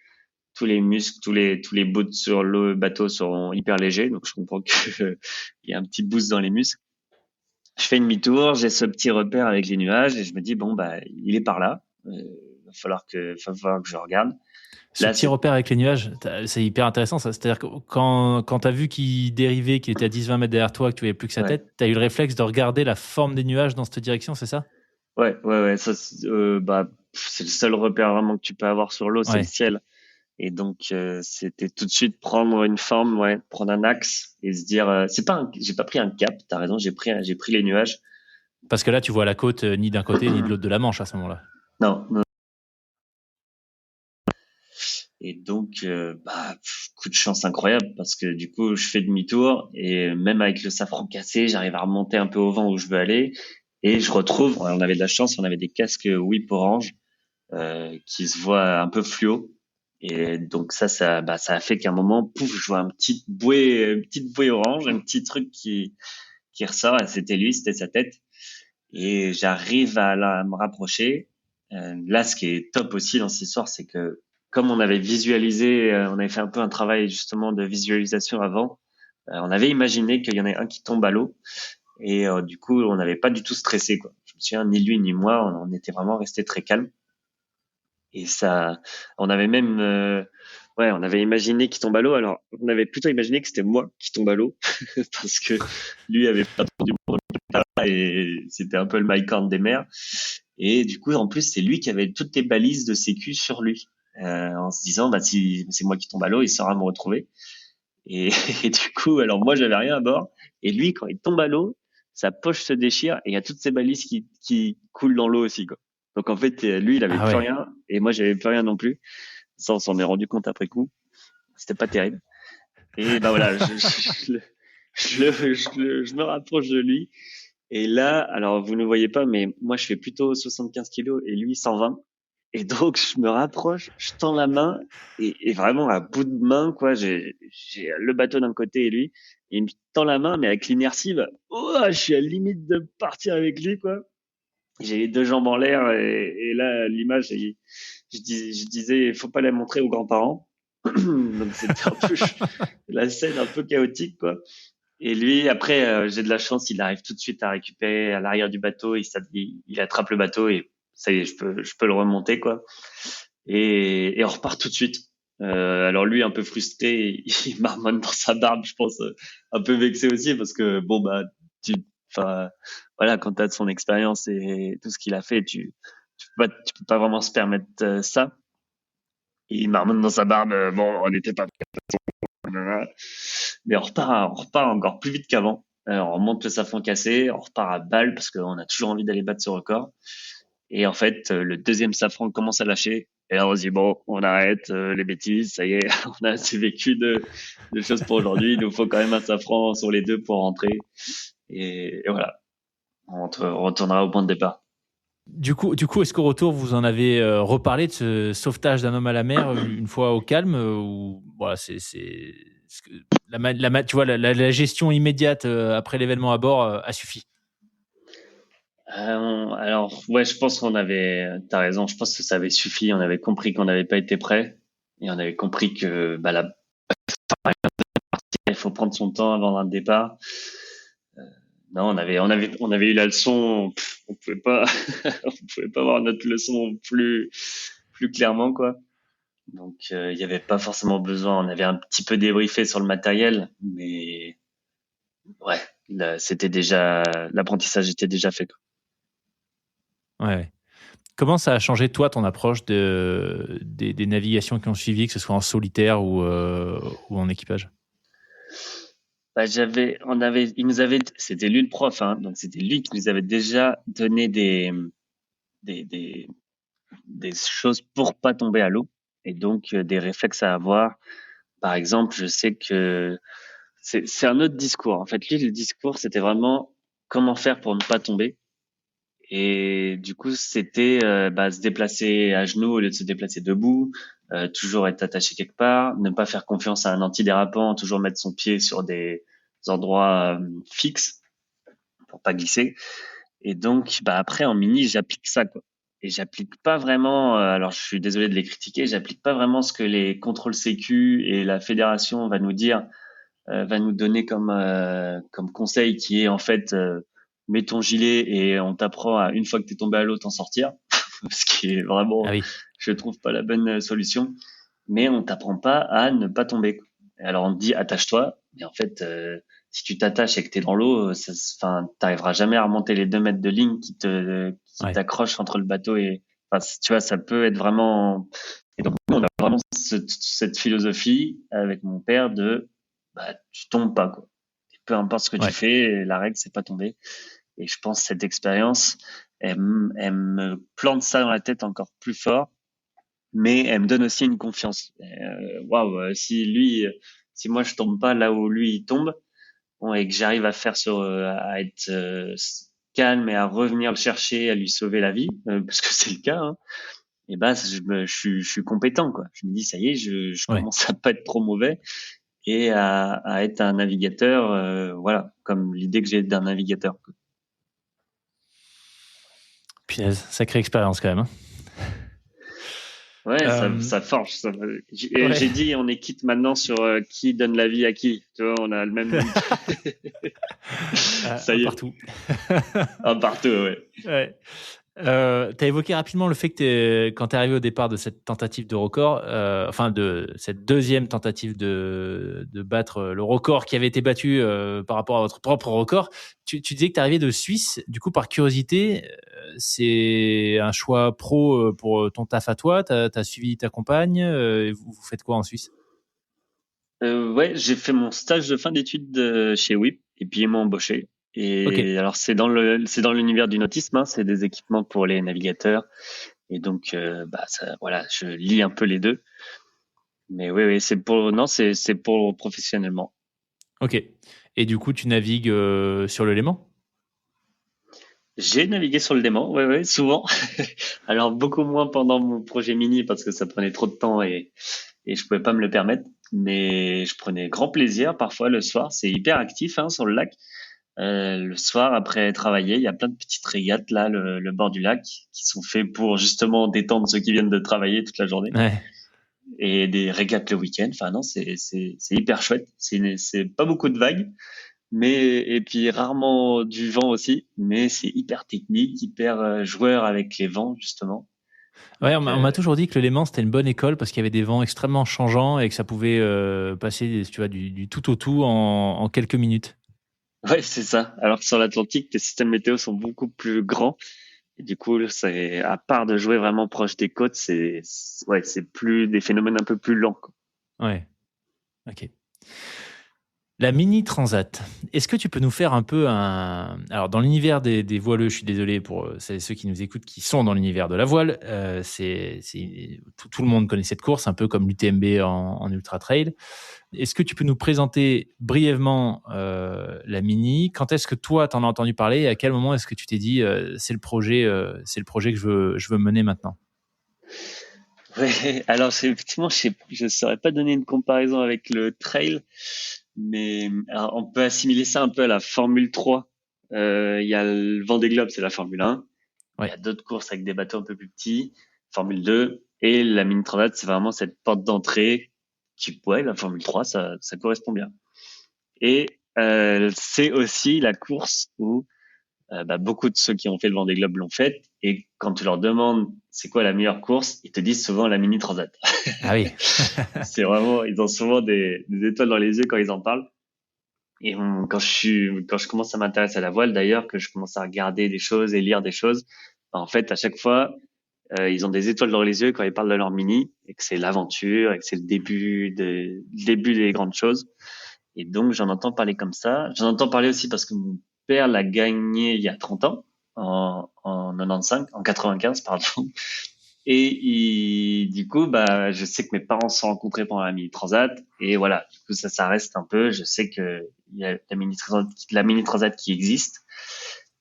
muscles, tous les bouts sur le bateau sont hyper légers. Donc, je comprends que il y a un petit boost dans les muscles. Je fais demi-tour, j'ai ce petit repère avec les nuages et je me dis, bon, bah, il est par là. Va falloir que je regarde. Ce Là, petit c'est, repère avec les nuages, c'est hyper intéressant ça. C'est-à-dire que quand tu as vu qu'il dérivait, qu'il était à 10-20 mètres derrière toi, que tu voyais plus que sa ouais. tête, tu as eu le réflexe de regarder la forme des nuages dans cette direction, c'est ça? Ouais, c'est le seul repère vraiment que tu peux avoir sur l'eau, c'est le Ouais. ciel. Et donc, c'était tout de suite prendre une forme, ouais, prendre un axe et se dire, j'ai pas pris un cap, t'as raison, j'ai pris les nuages. Parce que là, tu vois la côte ni d'un côté ni de l'autre de la Manche à ce moment-là. Non, non. Et donc, coup de chance incroyable parce que du coup, je fais demi-tour et même avec le safran cassé, j'arrive à remonter un peu au vent où je veux aller. Et je retrouve, on avait de la chance, on avait des casques whip orange qui se voient un peu fluo. Et donc ça a fait qu'à un moment, pouf, je vois une petite bouée orange, un petit truc qui ressort et c'était lui, c'était sa tête. Et j'arrive à me rapprocher. Là, ce qui est top aussi dans cette histoire, c'est que comme on avait visualisé, on avait fait un peu un travail justement de visualisation avant, on avait imaginé qu'il y en ait un qui tombe à l'eau. Et du coup, on n'avait pas du tout stressé, quoi. Je me souviens, ni lui ni moi, on était vraiment resté très calme. Et ça, on avait même, on avait imaginé qu'il tombe à l'eau. Alors, on avait plutôt imaginé que c'était moi qui tombe à l'eau parce que lui avait pas trop du monde et c'était un peu le Mike Horn des mers. Et du coup, en plus, c'est lui qui avait toutes les balises de sécu sur lui, en se disant, bah si c'est moi qui tombe à l'eau, il saura me retrouver. Et, et du coup, alors moi, j'avais rien à bord. Et lui, quand il tombe à l'eau, sa poche se déchire et il y a toutes ses balises qui coulent dans l'eau aussi, quoi. Donc en fait, lui, il avait Ah plus ouais. rien et moi, j'avais plus rien non plus. Ça, on s'en est rendu compte après coup. C'était pas terrible. Et bah voilà, je me rapproche de lui. Et là, alors vous ne voyez pas, mais moi, je fais plutôt 75 kilos et lui 120. Et donc, je me rapproche, je tends la main et vraiment à bout de main, quoi. J'ai le bateau d'un côté et lui. Et il me tend la main, mais avec l'inertie, bah, oh, je suis à la limite de partir avec lui, quoi. J'ai les deux jambes en l'air et là, l'image, je disais, il faut pas la montrer aux grands-parents. Donc, c'était un peu la scène un peu chaotique, quoi. Et lui, après, j'ai de la chance, il arrive tout de suite à récupérer à l'arrière du bateau, il attrape le bateau et ça y est, je peux le remonter, quoi. Et on repart tout de suite. Alors lui, un peu frustré, il marmonne dans sa barbe, je pense, un peu vexé aussi parce que bon bah, enfin, voilà, quand t'as de son expérience et tout ce qu'il a fait, tu peux pas vraiment se permettre ça. Il marmonne dans sa barbe. Bon, on n'était pas mais on repart encore plus vite qu'avant. On remonte le safran cassé, on repart à balle parce qu'on a toujours envie d'aller battre ce record. Et en fait, le deuxième safran commence à lâcher. Et là, on se dit, bon, on arrête les bêtises, ça y est, on a assez vécu de choses pour aujourd'hui. Il nous faut quand même un safran sur les deux pour rentrer. Et voilà, on retournera au point de départ. Du coup, est-ce qu'au retour, vous en avez reparlé de ce sauvetage d'un homme à la mer une fois au calme ou voilà, est-ce que tu vois, la gestion immédiate après l'événement à bord a suffi? Alors, ouais, je pense t'as raison, je pense que ça avait suffi. On avait compris qu'on n'avait pas été prêt et on avait compris que, bah, il faut prendre son temps avant un départ. Non, on avait eu la leçon. On pouvait pas, on pouvait pas avoir notre leçon plus clairement, quoi. Donc, il y avait pas forcément besoin. On avait un petit peu débriefé sur le matériel, mais ouais, là, l'apprentissage était déjà fait, quoi. Ouais, ouais. Comment ça a changé, toi, ton approche des navigations qui ont suivi, que ce soit en solitaire ou en équipage? Bah, c'était lui le prof, hein, donc c'était lui qui nous avait déjà donné des, des, des choses pour pas tomber à l'eau et donc des réflexes à avoir. Par exemple, je sais que c'est un autre discours. En fait, lui, le discours, c'était vraiment comment faire pour ne pas tomber. Et du coup, c'était se déplacer à genoux au lieu de se déplacer debout, toujours être attaché quelque part, ne pas faire confiance à un antidérapant, toujours mettre son pied sur des endroits fixes pour pas glisser. Et donc, bah après en mini, j'applique ça, quoi. Et j'applique pas vraiment. Alors, je suis désolé de les critiquer. J'applique pas vraiment ce que les contrôles sécu et la fédération va nous dire, va nous donner comme conseil, qui est en fait mets ton gilet et on t'apprend à une fois que t'es tombé à l'eau t'en sortir, ce qui est Ah vraiment, oui. je trouve pas la bonne solution. Mais on t'apprend pas à ne pas tomber. Alors on te dit attache-toi, mais en fait si tu t'attaches et que t'es dans l'eau, enfin t'arriveras jamais à remonter les 2 mètres de ligne qui Ouais. t'accrochent entre le bateau et, enfin tu vois, ça peut être vraiment. Et donc nous, on a vraiment cette philosophie avec mon père de bah tu tombes pas, quoi. Et peu importe ce que tu Ouais. fais, la règle c'est pas tomber. Et je pense que cette expérience, elle me plante ça dans la tête encore plus fort, mais elle me donne aussi une confiance. Waouh, si moi je tombe pas là où lui il tombe, bon, et que j'arrive à à être calme et à revenir le chercher, à lui sauver la vie, parce que c'est le cas, hein, et ben je suis compétent, quoi. Je me dis ça y est, je Ouais. commence à pas être trop mauvais et à être un navigateur, voilà, comme l'idée que j'ai d'un navigateur. Punaise, sacrée expérience quand même. Ouais, Hein. ça forge. Ouais. J'ai dit, on est quitte maintenant sur qui donne la vie à qui. Tu vois, on a le même. Ça Un y est, partout. un partout, ouais. Ouais. Tu as évoqué rapidement le fait que quand tu es arrivé au départ de cette tentative de record, enfin de cette deuxième tentative de battre le record qui avait été battu par rapport à votre propre record, tu disais que tu es arrivé de Suisse. Du coup, par curiosité, c'est un choix pro pour ton taf à toi. Tu as suivi ta compagne. Et vous faites quoi en Suisse? Ouais, j'ai fait mon stage de fin d'études chez WIP et puis ils m'ont embauché. Ok. Et alors c'est dans l'univers du nautisme, hein, c'est des équipements pour les navigateurs. Et donc bah ça, voilà, je lis un peu les deux. Mais oui, oui, c'est pour professionnellement. Ok. Et du coup, tu navigues sur le Léman? J'ai navigué sur le Léman, ouais, ouais, souvent. Alors beaucoup moins pendant mon projet mini parce que ça prenait trop de temps et je pouvais pas me le permettre. Mais je prenais grand plaisir parfois le soir. C'est hyper actif hein, sur le lac. Le soir après travailler, il y a plein de petites régates là, le bord du lac, qui sont faits pour justement détendre ceux qui viennent de travailler toute la journée. Ouais. Et des régates le week-end. Enfin non, c'est hyper chouette. C'est pas beaucoup de vagues. Mais et puis rarement du vent aussi, mais c'est hyper technique, hyper joueur avec les vents justement. Ouais, Donc on m'a toujours dit que le Léman, c'était une bonne école parce qu'il y avait des vents extrêmement changeants et que ça pouvait passer, tu vois, du tout au tout en quelques minutes. ouais, c'est ça. Alors que sur l'Atlantique, les systèmes météo sont beaucoup plus grands et du coup, c'est à part de jouer vraiment proche des côtes, ouais, c'est plus des phénomènes un peu plus lents, quoi. Ouais, ok. La Mini Transat, est-ce que tu peux nous faire un peu un... Alors, dans l'univers des voileux, je suis désolé pour ceux qui nous écoutent qui sont dans l'univers de la voile, tout le monde connaît cette course, un peu comme l'UTMB en ultra trail. Est-ce que tu peux nous présenter brièvement la Mini? Quand est-ce que toi, t'en as entendu parler et à quel moment est-ce que tu t'es dit c'est le projet que je veux mener maintenant? Ouais, alors effectivement, je saurais pas donner une comparaison avec le trail, mais alors, on peut assimiler ça un peu à la Formule 3. Il y a le Vendée Globe, c'est la Formule 1. Il y Ouais. a d'autres courses avec des bateaux un peu plus petits, Formule 2, et la Mini Transat, c'est vraiment cette porte d'entrée qui, ouais, la Formule 3, ça correspond bien. Et c'est aussi la course où bah, beaucoup de ceux qui ont fait le Vendée Globe l'ont faite, et quand tu leur demandes c'est quoi la meilleure course, ils te disent souvent la Mini Transat. Ah oui. C'est vraiment, ils ont souvent des étoiles dans les yeux quand ils en parlent. Et quand je commence à m'intéresser à la voile, d'ailleurs, que je commence à regarder des choses et lire des choses, bah, en fait, à chaque fois, ils ont des étoiles dans les yeux quand ils parlent de leur mini, et que c'est l'aventure, et que c'est le début des grandes choses. Et donc, j'en entends parler comme ça. J'en entends parler aussi parce que mon père l'a gagné il y a 30 ans, en 95, en 95, pardon. Et du coup, bah, je sais que mes parents se sont rencontrés pendant la mini transat, et voilà. Du coup, ça reste un peu. Je sais que il y a la mini transat qui existe.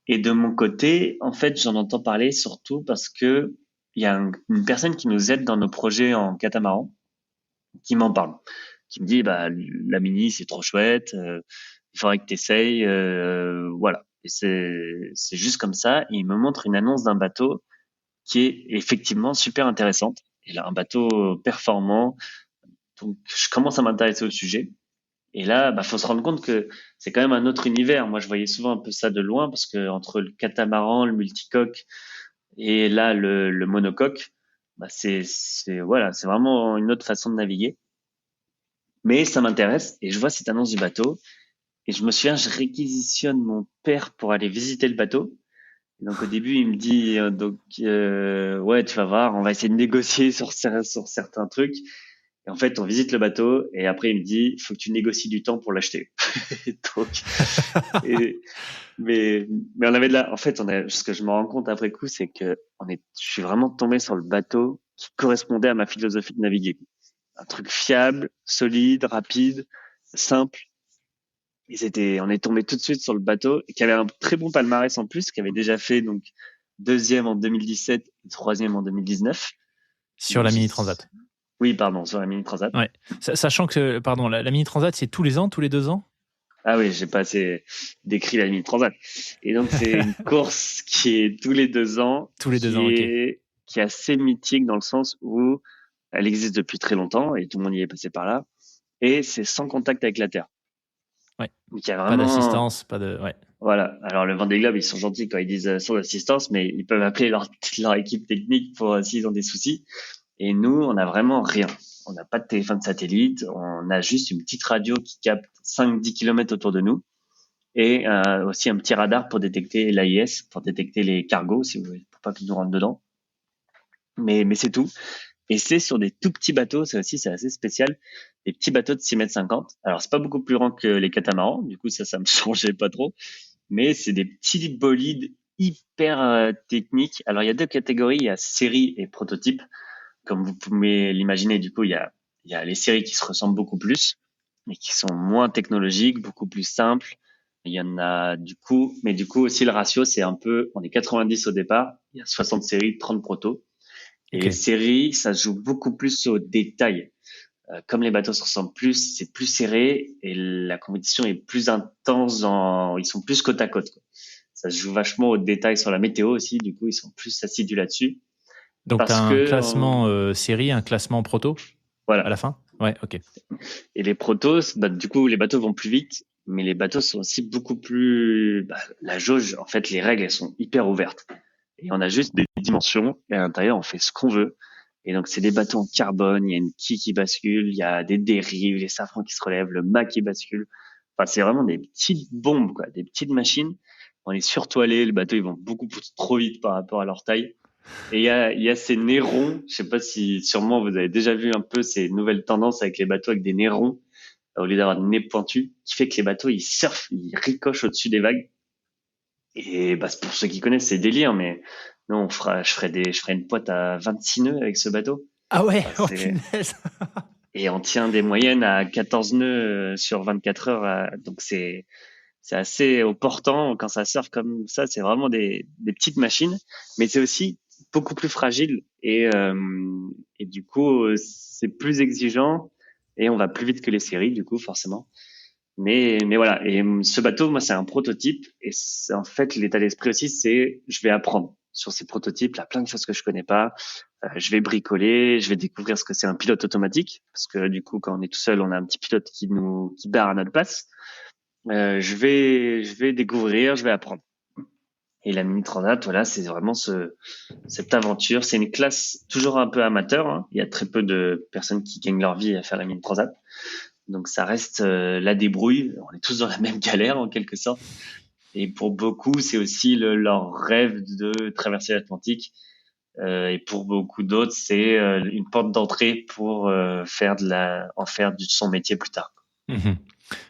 Et de mon côté, en fait, j'en entends parler surtout parce que il y a une personne qui nous aide dans nos projets en catamaran, qui m'en parle, qui me dit, bah, la mini, c'est trop chouette, il faudrait que tu essayes, voilà. Et c'est juste comme ça. Et il me montre une annonce d'un bateau qui est effectivement super intéressante. Et là, un bateau performant. Donc, je commence à m'intéresser au sujet. Et là, bah, faut se rendre compte que c'est quand même un autre univers. Moi, je voyais souvent un peu ça de loin parce que entre le catamaran, le multicoque et là, le monocoque, bah, voilà, c'est vraiment une autre façon de naviguer. Mais ça m'intéresse et je vois cette annonce du bateau et je me souviens, je réquisitionne mon père pour aller visiter le bateau. Et donc au début, il me dit ouais, tu vas voir, on va essayer de négocier sur certains trucs. Et en fait, on visite le bateau et après il me dit, il faut que tu négocies du temps pour l'acheter. donc, et, mais on avait en fait, ce que je me rends compte après coup, c'est que je suis vraiment tombé sur le bateau qui correspondait à ma philosophie de naviguer. Un truc fiable, solide, rapide, simple. On est tombé tout de suite sur le bateau qui avait un très bon palmarès en plus, qui avait déjà fait donc deuxième en 2017 et troisième en 2019. Sur Donc la Mini Transat. Oui, pardon, sur la Mini Transat. Ouais. Sachant que, pardon, la Mini Transat, c'est tous les ans, tous les 2 ans? Ah oui, j'ai pas assez décrit la Mini Transat. Et donc, c'est une course qui est tous les 2 ans, Tous les 2 ans, ok. qui est assez mythique dans le sens où elle existe depuis très longtemps et tout le monde y est passé par là. Et c'est sans contact avec la Terre. Ouais. Donc, il y a Pas vraiment, d'assistance, pas de. Ouais. voilà. Alors, le Vendée Globe, ils sont gentils quand ils disent sans assistance, mais ils peuvent appeler leur équipe technique pour s'ils ont des soucis. Et nous, on n'a vraiment rien. On n'a pas de téléphone satellite. On a juste une petite radio qui capte 5-10 kilomètres autour de nous. Et aussi un petit radar pour détecter l'AIS, pour détecter les cargos, si vous voulez, pour pas qu'ils nous rentrent dedans. Mais c'est tout. Et c'est sur des tout petits bateaux, ça aussi c'est assez spécial, des petits bateaux de 6,50 m. Alors c'est pas beaucoup plus grand que les catamarans, du coup ça me changeait pas trop, mais c'est des petits bolides hyper techniques. Alors il y a deux catégories, il y a série et prototype. Comme vous pouvez l'imaginer, du coup il y a les séries qui se ressemblent beaucoup plus, mais qui sont moins technologiques, beaucoup plus simples. Il y en a du coup, mais du coup aussi le ratio c'est un peu, on est 90 au départ, il y a 60 séries, 30 protos. Et Ok. les séries, ça se joue beaucoup plus au détail. Comme les bateaux se ressemblent plus, c'est plus serré et la compétition est plus intense. Ils sont plus côte à côte, quoi. Ça se joue vachement au détail sur la météo aussi. Du coup, ils sont plus assidus là-dessus. Donc, tu as Parce un que, classement série, un classement proto à voilà. la fin? Ouais, ok. Et les protos, bah, du coup, les bateaux vont plus vite, mais les bateaux sont aussi beaucoup plus, la jauge, en fait, les règles, elles sont hyper ouvertes. Et on a juste des dimensions et à l'intérieur, on fait ce qu'on veut. Et donc, c'est des bateaux en carbone, il y a une quille qui bascule, il y a des dérives, les safrans qui se relèvent, le mât qui bascule. Enfin, c'est vraiment des petites bombes, quoi, des petites machines. On est surtoilé, les bateaux, ils vont beaucoup trop vite par rapport à leur taille. Et il y a ces nérons, je sais pas si sûrement vous avez déjà vu un peu ces nouvelles tendances avec les bateaux avec des nérons au lieu d'avoir des nez pointus, qui fait que les bateaux, ils surfent, ils ricochent au-dessus des vagues. Et bah, pour ceux qui connaissent, c'est délire, mais non, je ferai une pointe à 26 nœuds avec ce bateau. Ah ouais, Enfin, oh c'est, punaise. et on tient des moyennes à 14 nœuds sur 24 heures. Donc c'est assez au portant quand ça surfe comme ça. C'est vraiment des petites machines, mais c'est aussi beaucoup plus fragile et du coup, c'est plus exigeant et on va plus vite que les séries, du coup, forcément. Mais voilà. Et ce bateau, moi, c'est un prototype. Et en fait, l'état d'esprit aussi, c'est je vais apprendre sur ces prototypes. Il y a plein de choses que je connais pas. Je vais bricoler, je vais découvrir ce que c'est un pilote automatique. Parce que du coup, quand on est tout seul, on a un petit pilote qui barre à notre place. Je vais découvrir, je vais apprendre. Et la Mini Transat, voilà, c'est vraiment cette aventure. C'est une classe toujours un peu amateur, hein. Il y a très peu de personnes qui gagnent leur vie à faire la Mini Transat. Donc ça reste la débrouille. On est tous dans la même galère en quelque sorte. Et pour beaucoup, c'est aussi leur rêve de traverser l'Atlantique. Et pour beaucoup d'autres, c'est une porte d'entrée pour en faire son métier plus tard. Mhm.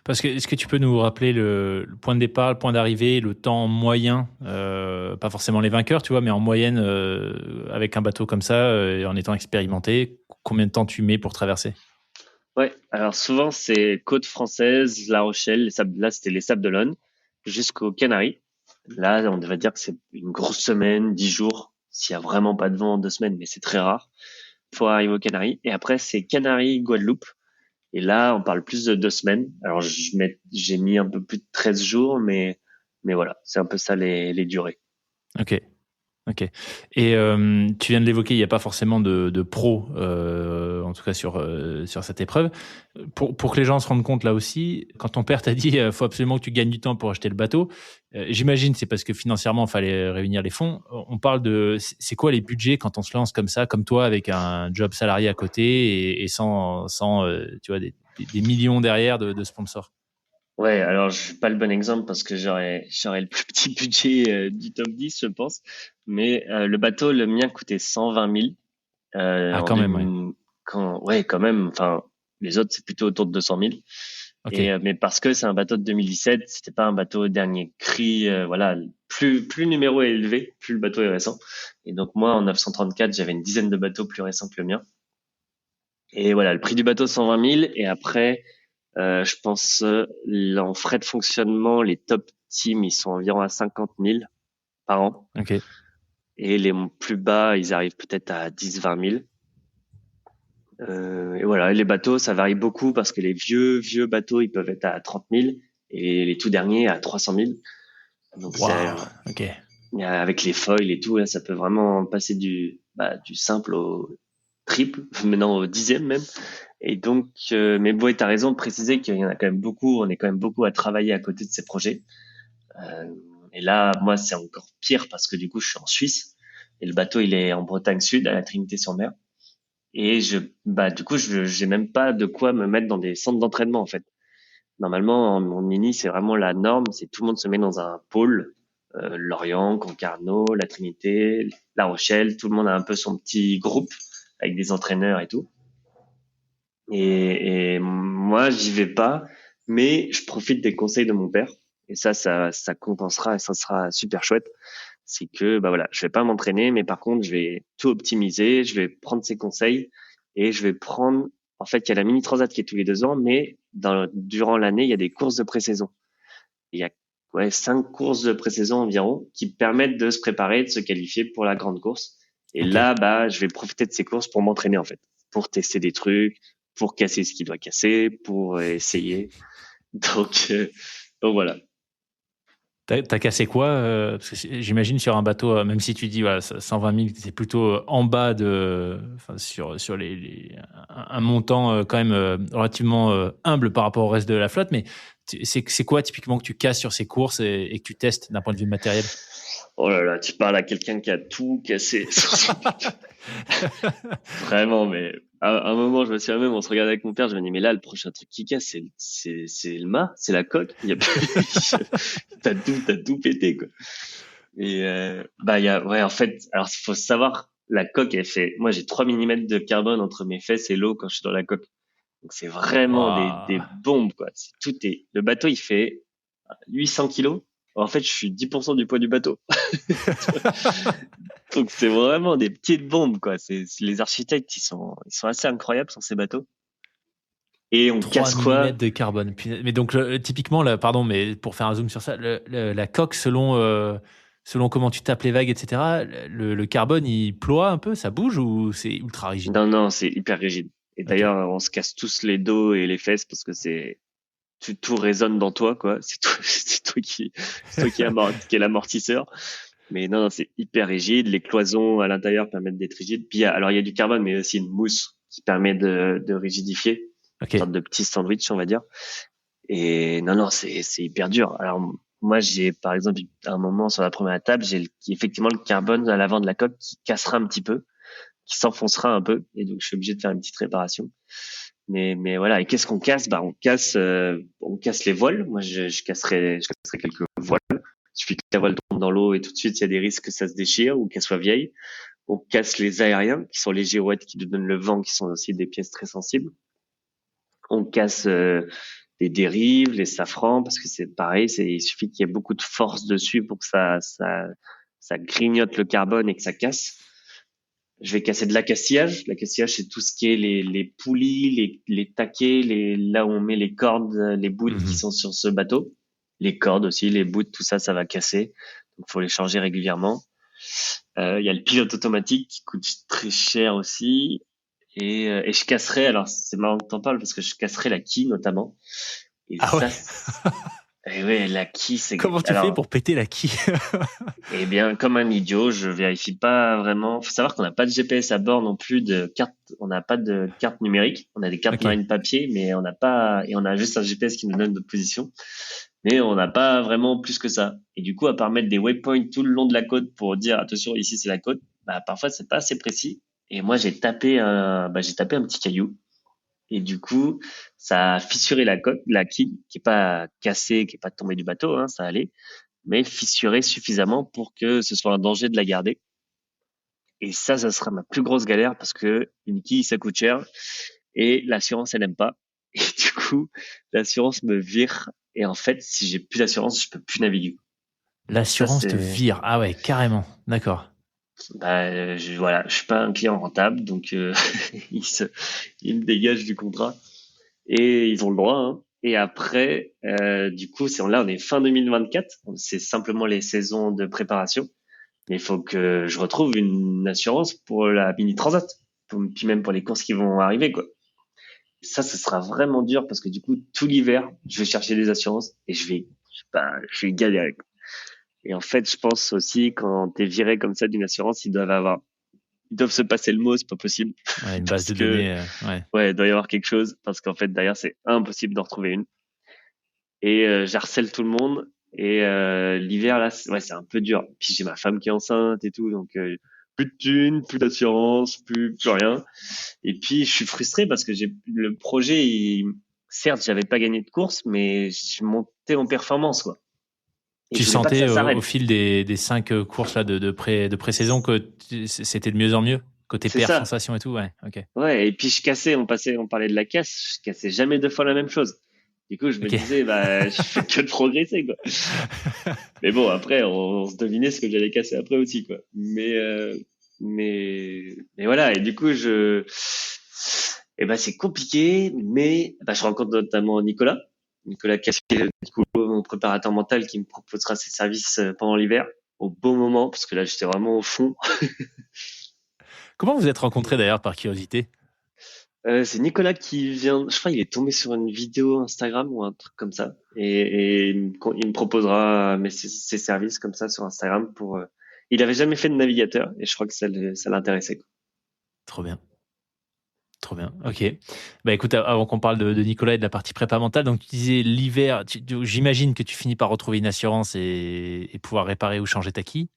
Parce que est-ce que tu peux nous rappeler le point de départ, le point d'arrivée, le temps moyen, pas forcément les vainqueurs, tu vois, mais en moyenne, avec un bateau comme ça, et en étant expérimenté, combien de temps tu mets pour traverser? Ouais, alors souvent c'est côte française, La Rochelle, là c'était les Sables d'Olonne, jusqu'aux Canaries. Là, on devrait dire que c'est une grosse semaine, 10 jours, s'il y a vraiment pas de vent, 2 semaines, mais c'est très rare. Faut arriver aux Canaries. Et après, c'est Canaries, Guadeloupe. Et là, on parle plus de 2 semaines. Alors, j'ai mis un peu plus de 13 jours, mais voilà, c'est un peu ça les durées. Ok. Ok. Et tu viens de l'évoquer, il n'y a pas forcément de pro, en tout cas sur cette épreuve. Pour que les gens se rendent compte là aussi, quand ton père t'a dit il faut absolument que tu gagnes du temps pour acheter le bateau, j'imagine c'est parce que financièrement il fallait réunir les fonds. On parle de c'est quoi les budgets quand on se lance comme ça, comme toi, avec un job salarié à côté et sans tu vois, des millions derrière de sponsors. Ouais, alors je suis pas le bon exemple parce que j'aurais le plus petit budget du top 10, je pense. Mais le bateau, le mien coûtait 120 000 Ah, en quand même, ouais. ouais, quand même. Enfin, les autres c'est plutôt autour de 200 000. Ok. Mais parce que c'est un bateau de 2017, c'était pas un bateau dernier cri. Voilà, plus le numéro est élevé, plus le bateau est récent. Et donc moi en 934, j'avais une dizaine de bateaux plus récents que le mien. Et voilà, le prix du bateau 120 000. Et après, je pense en frais de fonctionnement, les top teams ils sont environ à 50 000 par an. Ok. Et les plus bas, ils arrivent peut-être à 10-20 000. Et voilà, et les bateaux, ça varie beaucoup parce que les vieux bateaux, ils peuvent être à 30 000 et les tout derniers à 300 000. Donc Waouh, ok. avec les foils et tout, là, ça peut vraiment passer du simple au triple, maintenant au dixième même. Et donc, mais bon, t'as raison de préciser qu'il y en a quand même beaucoup, on est quand même beaucoup à travailler à côté de ces projets. Euh, et là, moi, c'est encore pire parce que du coup, je suis en Suisse et le bateau, il est en Bretagne Sud, à la Trinité-sur-Mer. Et du coup, j'ai même pas de quoi me mettre dans des centres d'entraînement, en fait. Normalement, en mini, c'est vraiment la norme, c'est tout le monde se met dans un pôle, Lorient, Concarneau, la Trinité, La Rochelle, tout le monde a un peu son petit groupe avec des entraîneurs et tout. Et moi, j'y vais pas, mais je profite des conseils de mon père. Et ça compensera et ça sera super chouette. C'est que, bah voilà, je vais pas m'entraîner, mais par contre, je vais tout optimiser, je vais prendre ses conseils et je vais prendre, en fait, il y a la mini transat qui est tous les 2 ans, mais durant l'année, il y a des courses de pré-saison. Il y a, ouais, 5 courses de pré-saison environ qui permettent de se préparer, de se qualifier pour la grande course. Et Ok. là, bah, je vais profiter de ces courses pour m'entraîner, en fait, pour tester des trucs, pour casser ce qui doit casser, pour essayer. Donc, euh, donc voilà. T'as cassé quoi parce que j'imagine sur un bateau, même si tu dis voilà, 120 000, c'est plutôt en bas enfin, sur un montant quand même relativement humble par rapport au reste de la flotte. Mais c'est quoi typiquement que tu casses sur ces courses et que tu testes d'un point de vue matériel? Oh là là, tu parles à quelqu'un qui a tout cassé. Vraiment, mais à un moment, je me souviens même, on se regardait avec mon père, je me dis, mais là, le prochain truc qui casse, c'est le mât, c'est la coque. Il y a, t'as tout pété, quoi. Et, ouais, en fait, alors, il faut savoir, la coque, elle fait, moi, j'ai 3 millimètres de carbone entre mes fesses et l'eau quand je suis dans la coque. Donc, c'est vraiment des Waouh. bombes, quoi. Le bateau, il fait 800 kilos. En fait, je suis 10% du poids du bateau. Donc c'est vraiment des petites bombes, quoi. Les architectes, ils sont assez incroyables sur ces bateaux. Et on 3 casse quoi? millimètres de carbone. Mais donc, typiquement, là, pardon, mais pour faire un zoom sur ça, la coque, selon comment tu tapes les vagues, etc., le carbone, il ploie un peu, ça bouge ou c'est ultra rigide? Non, non, c'est hyper rigide. Et Ok. d'ailleurs, on se casse tous les dos et les fesses parce que tout résonne dans toi, quoi. C'est toi qui est l'amortisseur. Mais non, non, c'est hyper rigide. Les cloisons à l'intérieur permettent d'être rigides. Puis, alors, il y a du carbone, mais aussi une mousse qui permet de rigidifier. Ok. Une sorte de petit sandwich, on va dire. Et non, non, c'est hyper dur. Alors moi, j'ai par exemple à un moment sur la première étape, effectivement le carbone à l'avant de la coque qui cassera un petit peu, qui s'enfoncera un peu, et donc je suis obligé de faire une petite réparation. Mais voilà. Et qu'est-ce qu'on casse? Bah on casse les voiles. Moi, je casserai quelques voiles. Il suffit que la voile tombe dans l'eau et tout de suite il y a des risques que ça se déchire ou qu'elle soit vieille. On casse les aériens qui sont les girouettes qui nous donnent le vent, qui sont aussi des pièces très sensibles. On casse les dérives, les safrans, parce que c'est pareil, il suffit qu'il y ait beaucoup de force dessus pour que ça grignote le carbone et que ça casse. Je vais casser de l'accastillage. L'accastillage, c'est tout ce qui est les poulies, les taquets, là où on met les cordes, les bouts qui Mhm. sont sur ce bateau. Les cordes aussi, les bouts, tout ça, ça va casser. Donc, faut les changer régulièrement. Il y a le pilote automatique qui coûte très cher aussi. Et je casserai, alors c'est marrant que t'en parles parce que je casserai la quille notamment. Et Ah ouais. ça, et ouais, la quille, Comment tu fais alors, pour péter la quille? eh bien, comme un idiot, je vérifie pas vraiment. Faut savoir qu'on n'a pas de GPS à bord non plus de carte. On n'a pas de carte numérique. On a des cartes Ok. marines papier, mais on n'a pas, et on a juste un GPS qui nous donne notre position. Mais on n'a pas vraiment plus que ça. Et du coup, à part mettre des waypoints tout le long de la côte pour dire attention, ici c'est la côte, bah parfois c'est pas assez précis. Et moi, j'ai tapé un petit caillou. Et du coup, ça a fissuré la quille, qui est pas cassée, qui est pas tombée du bateau, hein, ça allait, mais fissuré suffisamment pour que ce soit un danger de la garder. Et ça sera ma plus grosse galère parce que une quille, ça coûte cher et l'assurance, elle aime pas. Et du coup, l'assurance me vire. Et en fait, si j'ai plus d'assurance, je peux plus naviguer. Donc ça, L'assurance te vire. Ah ouais, carrément. D'accord. voilà, je suis pas un client rentable, donc il se, il me dégage du contrat. Et ils ont le droit, hein. Et après, du coup, là, on est fin 2024. C'est simplement les saisons de préparation. Mais il faut que je retrouve une assurance pour la mini transat. puis même pour les courses qui vont arriver, quoi. Ça, ce sera vraiment dur parce que du coup, tout l'hiver, je vais chercher des assurances et je vais galérer, quoi. Et en fait, je pense aussi quand t'es viré comme ça d'une assurance, ils doivent se passer le mot, c'est pas possible. Ouais, une base Parce de que, données. Ouais. ouais, il doit y avoir quelque chose parce qu'en fait, derrière, c'est impossible d'en retrouver une. Et j'harcèle tout le monde. Et l'hiver, là, c'est un peu dur. Puis j'ai ma femme qui est enceinte et tout, donc plus de thunes, plus d'assurance, plus rien. Et puis je suis frustré parce que j'ai le projet, certes, j'avais pas gagné de course, mais je montais en performance, quoi. Et Tu je voulais pas que sentais ça au s'arrête. fil des 5 courses là, de pré-saison que c'était de mieux en mieux? Côté C'est perf, ça. sensation et tout, ouais, ok. Ouais, et puis on parlait de la casse, je cassais jamais deux fois la même chose. Du coup, je me Ok. disais, bah, je fais que de progresser, quoi. Mais bon, après, on se devinait ce que j'allais casser après aussi, quoi. Mais voilà. Et du coup, eh ben, c'est compliqué, mais bah, je rencontre notamment Nicolas Cassier, du coup, mon préparateur mental, qui me proposera ses services pendant l'hiver, au bon moment, parce que là, j'étais vraiment au fond. Comment vous êtes rencontrés d'ailleurs, par curiosité? C'est Nicolas qui vient, je crois, il est tombé sur une vidéo Instagram ou un truc comme ça, et il me proposera ses services comme ça sur Instagram pour. Il avait jamais fait de navigateur et je crois que ça l'intéressait, quoi. Trop bien. Trop bien. Ok. Bah écoute, avant qu'on parle de Nicolas et de la partie prépa mentale, donc tu disais l'hiver, j'imagine que tu finis par retrouver une assurance et pouvoir réparer ou changer ta quille.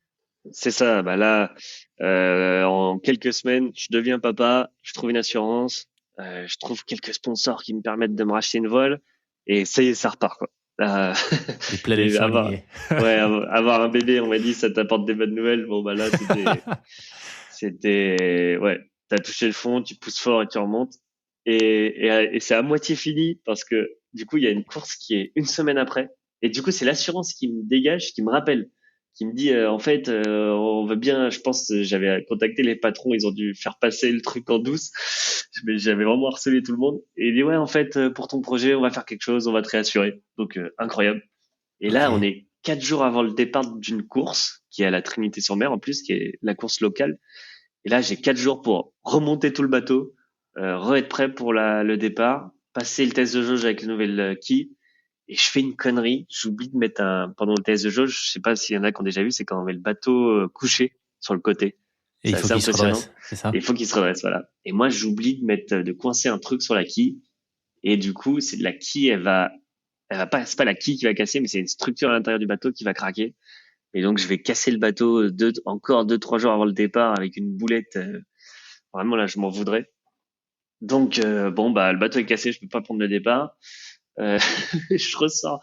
C'est ça. Bah là, en quelques semaines, je deviens papa, je trouve une assurance, je trouve quelques sponsors qui me permettent de me racheter une voile et ça y est, ça repart, quoi. Là, Les planètes et sont alignées. avoir un bébé, on m'a dit, ça t'apporte des bonnes nouvelles. Bon bah là, ouais, t'as touché le fond, tu pousses fort et tu remontes. Et c'est à moitié fini parce que du coup, il y a une course qui est une semaine après. Et du coup, c'est l'assurance qui me dégage, qui me rappelle, qui me dit, en fait, on veut bien, je pense, j'avais contacté les patrons, ils ont dû faire passer le truc en douce. Mais j'avais vraiment harcelé tout le monde. Et il dit, ouais, en fait, pour ton projet, on va faire quelque chose, on va te réassurer. Donc, incroyable. Et Ok. là, on est 4 jours avant le départ d'une course qui est à la Trinité-sur-Mer en plus, qui est la course locale. Et là, j'ai 4 jours pour remonter tout le bateau, re-être prêt pour le départ, passer le test de jauge avec les nouvelles quilles. Et je fais une connerie. J'oublie de mettre pendant le test de jauge, je sais pas s'il y en a qui ont déjà vu, c'est quand on met le bateau couché sur le côté. Et C'est il faut assez qu'il se impressionnant. redresse, c'est ça? Et il faut qu'il se redresse, voilà. Et moi, j'oublie de coincer un truc sur la quille. Et du coup, c'est de la quille, elle va pas, c'est pas la quille qui va casser, mais c'est une structure à l'intérieur du bateau qui va craquer. Et donc, je vais casser le bateau encore 2, 3 jours avant le départ avec une boulette. Vraiment, là, je m'en voudrais. Donc, bon, bah, le bateau est cassé, je peux pas prendre le départ. Euh, je ressors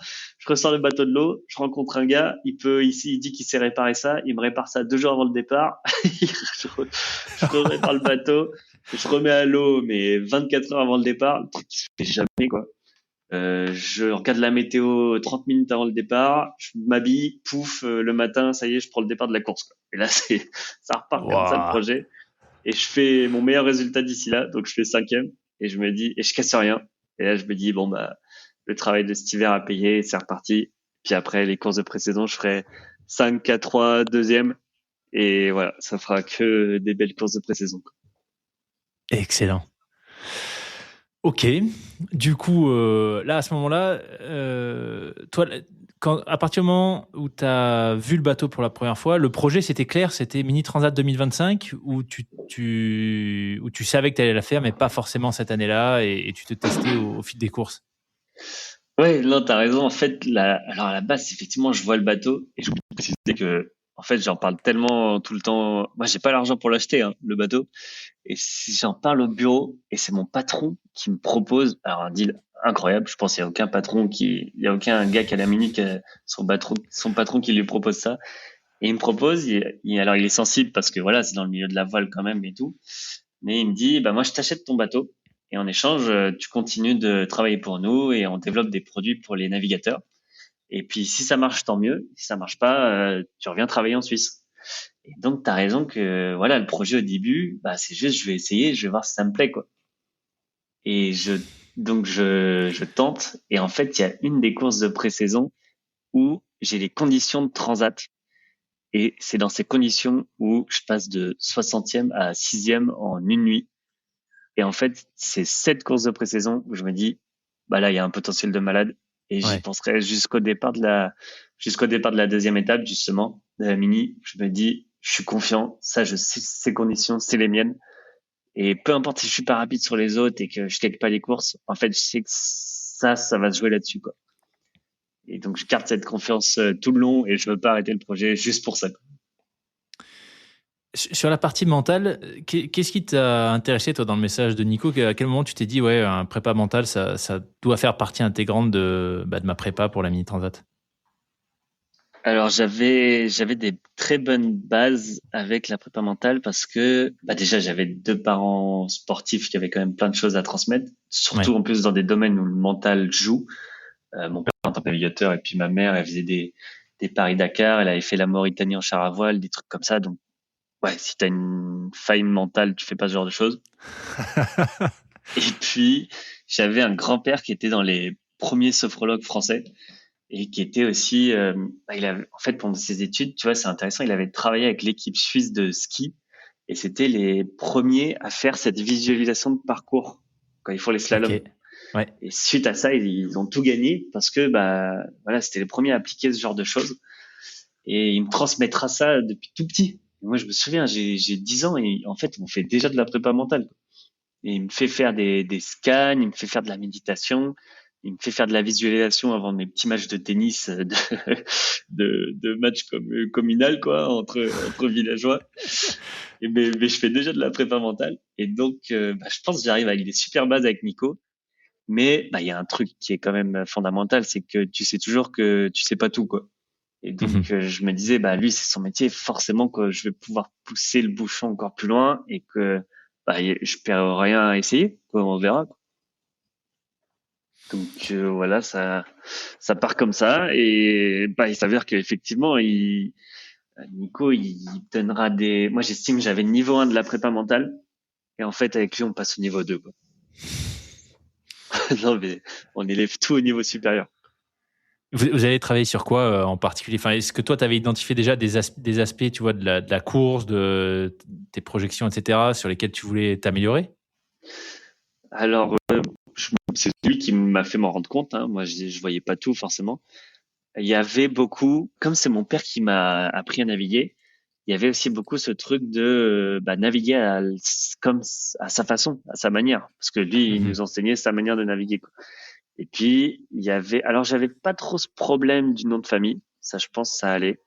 le bateau de l'eau, je rencontre un gars, il dit qu'il sait réparer ça, il me répare ça 2 jours avant le départ. Je répare le bateau, je remets à l'eau, mais 24 heures avant le départ, le truc qui se fait jamais, quoi. Je regarde la météo 30 minutes avant le départ, je m'habille, pouf, le matin, ça y est, je prends le départ de la course, quoi. Et là, ça repart comme ça, le Waouh. projet. Et je fais mon meilleur résultat d'ici là, donc je fais cinquième. Et je me dis, et je casse rien. Et là, je me dis, bon, bah, le travail de cet hiver a payé, c'est reparti. Puis après, les courses de pré-saison, je ferai 5, 4, 3, deuxième. Et voilà, ça fera que des belles courses de pré-saison, quoi. Excellent. Ok. Du coup, là, à ce moment-là, toi, à partir du moment où tu as vu le bateau pour la première fois, le projet, c'était clair, c'était Mini Transat 2025, où où tu savais que tu allais la faire, mais pas forcément cette année-là, et tu te testais au fil des courses. Ouais, non, t'as raison. En fait, alors à la base, effectivement, je vois le bateau et je voulais préciser que, en fait, j'en parle tellement tout le temps. Moi, j'ai pas l'argent pour l'acheter, hein, le bateau. Et si j'en parle au bureau, et c'est mon patron qui me propose, alors un deal incroyable. Je pense qu'il y a aucun il y a aucun gars qui a la Mini qui a son patron qui lui propose ça. Et il me propose, alors il est sensible parce que voilà, c'est dans le milieu de la voile quand même et tout. Mais il me dit, bah moi je t'achète ton bateau et en échange, tu continues de travailler pour nous et on développe des produits pour les navigateurs. Et puis si ça marche, tant mieux. Si ça marche pas, tu reviens travailler en Suisse. Et donc t'as raison que voilà, le projet au début, bah c'est juste je vais essayer, je vais voir si ça me plaît, quoi. Et je tente et en fait il y a une des courses de pré-saison où j'ai les conditions de transat. Et c'est dans ces conditions où je passe de 60e à 6e en une nuit. Et en fait, c'est cette course de pré-saison où je me dis, bah là, il y a un potentiel de malade. Et j'y Ouais. penserai jusqu'au départ de la deuxième étape, justement, de la mini. Je me dis, je suis confiant. Ça, je sais ces conditions, c'est les miennes. Et peu importe si je suis pas rapide sur les autres et que je gagne pas les courses, en fait, je sais que ça va se jouer là-dessus, quoi. Et donc, je garde cette confiance tout le long et je veux pas arrêter le projet juste pour ça. Sur la partie mentale, qu'est-ce qui t'a intéressé, toi, dans le message de Nico? À quel moment tu t'es dit, ouais, un prépa mental, ça doit faire partie intégrante de ma prépa pour la Mini Transat? Alors j'avais des très bonnes bases avec la prépa mentale parce que bah déjà j'avais deux parents sportifs qui avaient quand même plein de choses à transmettre, Ouais. surtout en plus dans des domaines où le mental joue. Mon père était navigateur et puis ma mère elle faisait des Paris Dakar, elle avait fait la Mauritanie en char à voile, des trucs comme ça. Donc ouais, si t'as une faille mentale, tu fais pas ce genre de choses. Et puis j'avais un grand-père qui était dans les premiers sophrologues français et qui était aussi, il avait, en fait, pendant ses études, tu vois, c'est intéressant, il avait travaillé avec l'équipe suisse de ski et c'était les premiers à faire cette visualisation de parcours quand ils font les Ok. slaloms. Ouais. Et suite à ça, ils ont tout gagné parce que, bah, voilà, c'était les premiers à appliquer ce genre de choses et il me transmettra ça depuis tout petit. Et moi, je me souviens, j'ai 10 ans et en fait, on fait déjà de la prépa mentale. Et il me fait faire des scans, il me fait faire de la méditation, il me fait faire de la visualisation avant mes petits matchs de tennis, de matchs comme communal quoi, entre villageois. Et mais je fais déjà de la prépa mentale. Et donc, bah, je pense que j'arrive avec des super bases avec Nico. Mais bah, il y a un truc qui est quand même fondamental, c'est que tu sais toujours que tu sais pas tout quoi. Et Mhm. donc, je me disais, bah lui, c'est son métier, forcément que je vais pouvoir pousser le bouchon encore plus loin et que bah, je perds rien à essayer, quoi, on verra. Quoi. Donc voilà, ça part comme ça et bah il s'avère qu'effectivement, Nico, il donnera des. Moi, j'estime que j'avais le niveau 1 de la prépa mentale et en fait, avec lui, on passe au niveau 2. Quoi. Non, mais on élève tout au niveau supérieur. Vous avez travaillé sur quoi en particulier? Enfin, est-ce que toi, tu avais identifié déjà des aspects, tu vois, de la course, de tes projections, etc., sur lesquels tu voulais t'améliorer? Alors, c'est lui qui m'a fait m'en rendre compte. Hein. Moi, je voyais pas tout forcément. Il y avait beaucoup, comme c'est mon père qui m'a appris à naviguer, il y avait aussi beaucoup ce truc de bah, naviguer comme à sa façon, à sa manière, parce que lui, il Mhm. nous enseignait sa manière de naviguer. Quoi. Et puis il y avait, alors j'avais pas trop ce problème du nom de famille, ça je pense ça allait.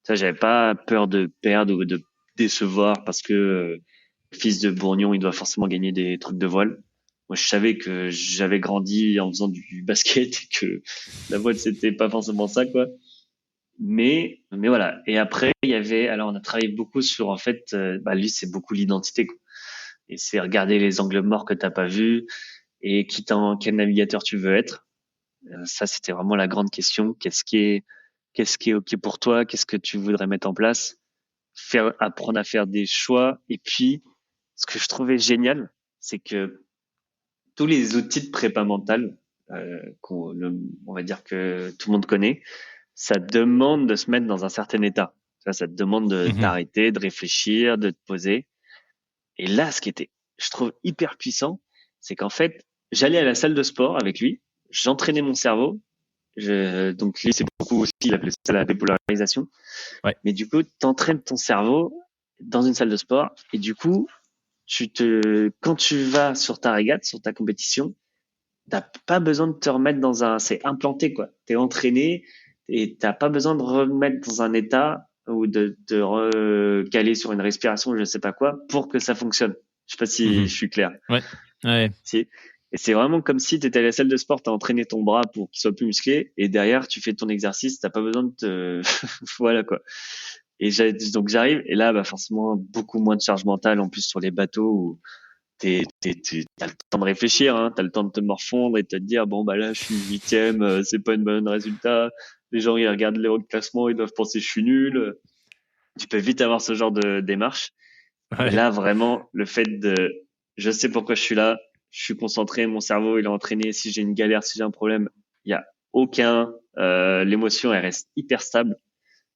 Ça j'avais pas peur de perdre ou de décevoir parce que le fils de Bourgnon, il doit forcément gagner des trucs de voile. Moi, je savais que j'avais grandi en faisant du basket et que la voile c'était pas forcément ça quoi. Mais voilà. Et après, il y avait, alors on a travaillé beaucoup sur, en fait, bah, lui, c'est beaucoup l'identité, quoi. Et c'est regarder les angles morts que t'as pas vus et quel navigateur tu veux être. Ça, c'était vraiment la grande question. Qu'est-ce qui est OK pour toi? Qu'est-ce que tu voudrais mettre en place? Apprendre à faire des choix. Et puis, ce que je trouvais génial, c'est que tous les outils de prépa mentale, on va dire que tout le monde connaît, ça demande de se mettre dans un certain état. Ça te demande de Mhm. t'arrêter, de réfléchir, de te poser. Et là, ce qui était, je trouve, hyper puissant, c'est qu'en fait, j'allais à la salle de sport avec lui, j'entraînais mon cerveau. Donc lui, c'est beaucoup aussi, il appelait ça la dépolarisation. Ouais. Mais du coup, t'entraînes ton cerveau dans une salle de sport et du coup, quand tu vas sur ta régate, sur ta compétition, t'as pas besoin de te remettre c'est implanté quoi. T'es entraîné et t'as pas besoin de remettre dans un état ou de te recaler sur une respiration, je sais pas quoi, pour que ça fonctionne. Je sais pas si Mhm. je suis clair. Ouais. Ouais. Si. Et c'est vraiment comme si tu étais à la salle de sport, t'as entraîné ton bras pour qu'il soit plus musclé, et derrière tu fais ton exercice, t'as pas besoin de te, voilà quoi. Donc j'arrive, et là, bah forcément beaucoup moins de charge mentale en plus sur les bateaux où t'as le temps de réfléchir, hein, t'as le temps de te morfondre et de te dire bon bah là je suis huitième, c'est pas une bonne résultat. Les gens ils regardent les hauts de classement, ils doivent penser que je suis nul. Tu peux vite avoir ce genre de démarche. Et Ouais. là vraiment le fait de, je sais pourquoi je suis là, je suis concentré, mon cerveau il est entraîné. Si j'ai une galère, si j'ai un problème, il y a aucun, l'émotion elle reste hyper stable.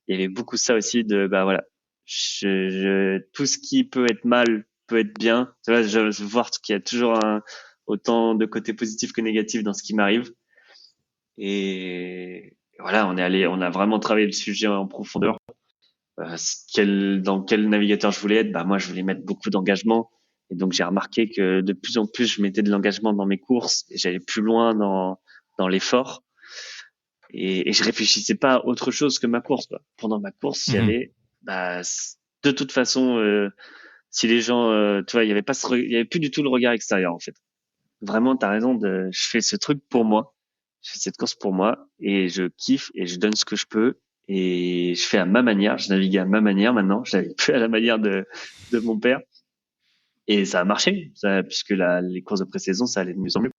Il y avait beaucoup ça aussi de bah voilà, tout ce qui peut être mal peut être bien. Tu vois, je vois qu'il y a toujours autant de côtés positifs que négatifs dans ce qui m'arrive. Et voilà, on a vraiment travaillé le sujet en profondeur. Dans quel navigateur je voulais être? Bah, moi, je voulais mettre beaucoup d'engagement. Et donc, j'ai remarqué que de plus en plus, je mettais de l'engagement dans mes courses et j'allais plus loin dans l'effort. Et je réfléchissais pas à autre chose que ma course, quoi. Pendant ma course, il y avait, bah, de toute façon, si les gens, tu vois, il y avait plus du tout le regard extérieur, en fait. Vraiment, t'as raison je fais ce truc pour moi. Je fais cette course pour moi et je kiffe et je donne ce que je peux et je fais à ma manière. Je navigue à ma manière maintenant. Je navigue plus à la manière de mon père et ça a marché, puisque les courses de pré-saison, ça allait de mieux en mieux.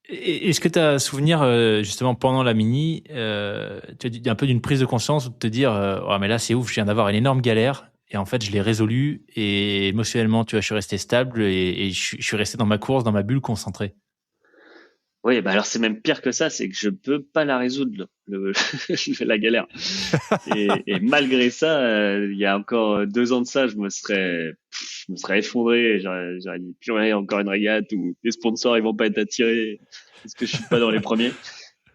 Est-ce que tu as souvenir, justement, pendant la mini, tu as un peu d'une prise de conscience ou de te dire oh, mais là, c'est ouf, je viens d'avoir une énorme galère et en fait, je l'ai résolue et émotionnellement, tu vois, je suis resté stable et je suis resté dans ma course, dans ma bulle concentrée. Oui, bah alors c'est même pire que ça, c'est que je peux pas la résoudre, la galère. Et malgré ça, il y a encore 2 ans de ça, je me serais effondré. J'aurais dit purée, encore une régate où les sponsors ils vont pas être attirés. Est-ce que je suis pas dans les premiers?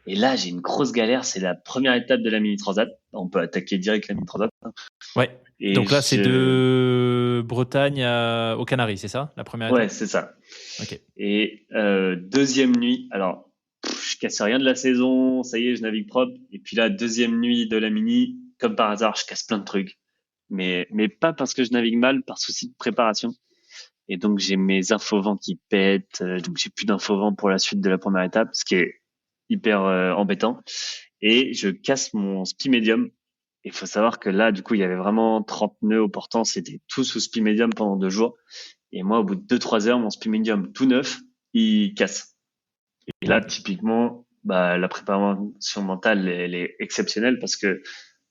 Et là, j'ai une grosse galère. C'est la première étape de la mini transat. On peut attaquer direct la mini transat. Ouais. Et Donc là, c'est de Bretagne aux Canaries, c'est ça, la première ouais, étape? c'est ça. Ok. Et deuxième nuit, alors je casse rien de la saison, ça y est, je navigue propre. Et puis là, deuxième nuit de la mini, comme par hasard, je casse plein de trucs. Mais pas parce que je navigue mal, par souci de préparation. Et donc j'ai mes infovents qui pètent, donc j'ai plus d'infovents pour la suite de la première étape, ce qui est hyper embêtant. Et je casse mon spi medium. Il faut savoir que là, du coup, il y avait vraiment 30 nœuds au portant, c'était tout sous spi medium pendant 2 jours. Et moi, au bout de 2-3 heures, mon spi medium tout neuf, il casse. Et là, typiquement, bah, la préparation mentale, elle est exceptionnelle parce que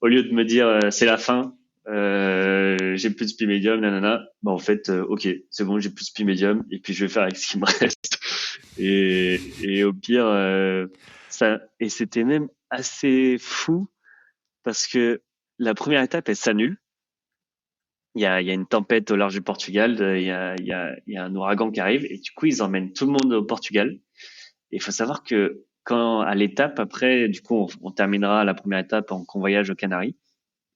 au lieu de me dire c'est la fin, j'ai plus de spi medium, nanana, bah en fait, ok, c'est bon, j'ai plus de spi medium et puis je vais faire avec ce qui me reste. Et au pire, et c'était même assez fou parce que la première étape, elle s'annule. Il y a une tempête au large du Portugal, il y a un ouragan qui arrive et du coup, ils emmènent tout le monde au Portugal. Et il faut savoir que quand à l'étape après, du coup, on terminera la première étape en convoyage aux Canaries.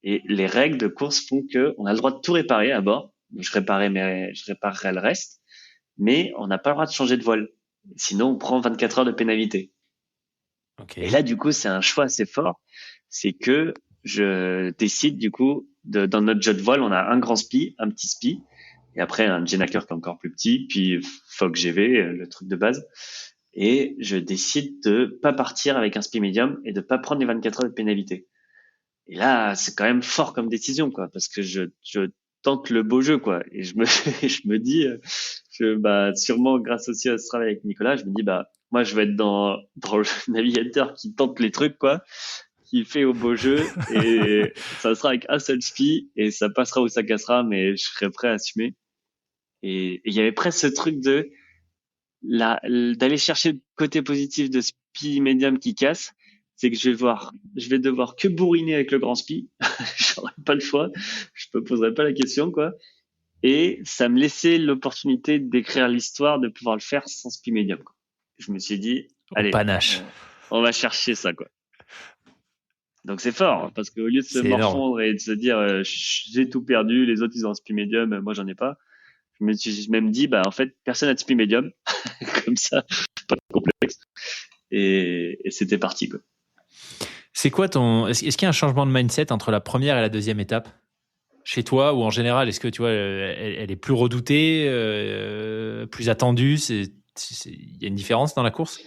Et les règles de course font que on a le droit de tout réparer à bord. Je réparerai le reste, mais on n'a pas le droit de changer de voile. Sinon, on prend 24 heures de pénalité. Et Ok. là, du coup, c'est un choix assez fort. C'est que je décide, du coup, dans notre jeu de voile, on a un grand spi, un petit spi, et après un Jenaker qui est encore plus petit, puis Fog GV, le truc de base. Et je décide de pas partir avec un spi médium et de pas prendre les 24 heures de pénalité. Et là, c'est quand même fort comme décision, quoi, parce que je tente le beau jeu, quoi. Et je me, je me dis, bah, sûrement grâce aussi à ce travail avec Nicolas, je me dis, bah, moi, je vais être dans le navigateur qui tente les trucs, quoi, qui fait au beau jeu, et ça sera avec un seul spi, et ça passera ou ça cassera, mais je serai prêt à assumer. Et il y avait presque ce truc d'aller chercher le côté positif de spi médium qui casse, c'est que je vais devoir que bourriner avec le grand spi. J'aurai pas le choix. Je me poserai pas la question, quoi. Et ça me laissait l'opportunité d'écrire l'histoire, de pouvoir le faire sans spi médium, quoi. Je me suis dit, Au allez, panache. on va chercher ça, quoi. Donc c'est fort, hein, parce qu'au lieu de se C'est énorme. morfondre et de se dire, j'ai tout perdu, les autres ils ont un spi médium, moi j'en ai pas. Je me suis même dit, bah, en fait, personne n'a de spi médium. Comme ça, pas de complexe. Et c'était parti, quoi. C'est quoi est-ce qu'il y a un changement de mindset entre la première et la deuxième étape? Chez toi ou en général, est-ce que tu vois, elle est plus redoutée, plus attendue? Il y a une différence dans la course?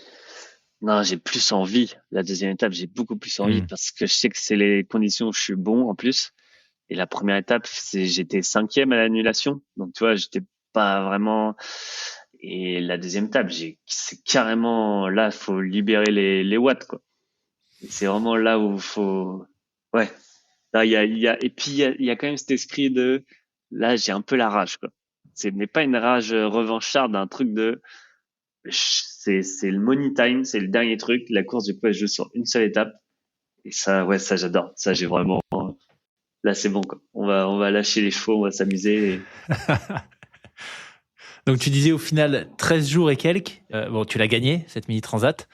Non, j'ai plus envie. La deuxième étape, j'ai beaucoup plus envie Hmm. parce que je sais que c'est les conditions où je suis bon en plus. Et la première étape, j'étais cinquième à l'annulation. Donc, tu vois, j'étais pas vraiment. Et la deuxième étape, c'est carrément là, faut libérer les watts, quoi. Et c'est vraiment là où faut, ouais. Là, et puis il y a quand même cet esprit de, là, j'ai un peu la rage, quoi. Mais pas une rage revancharde, un truc de, c'est le money time, c'est le dernier truc. La course, du coup, elle joue sur une seule étape. Et ça, ouais, ça, j'adore. Ça, j'ai vraiment, là c'est bon quoi. On va lâcher les chevaux, on va s'amuser. Donc tu disais au final 13 jours et quelques. Bon, tu l'as gagné cette mini transat.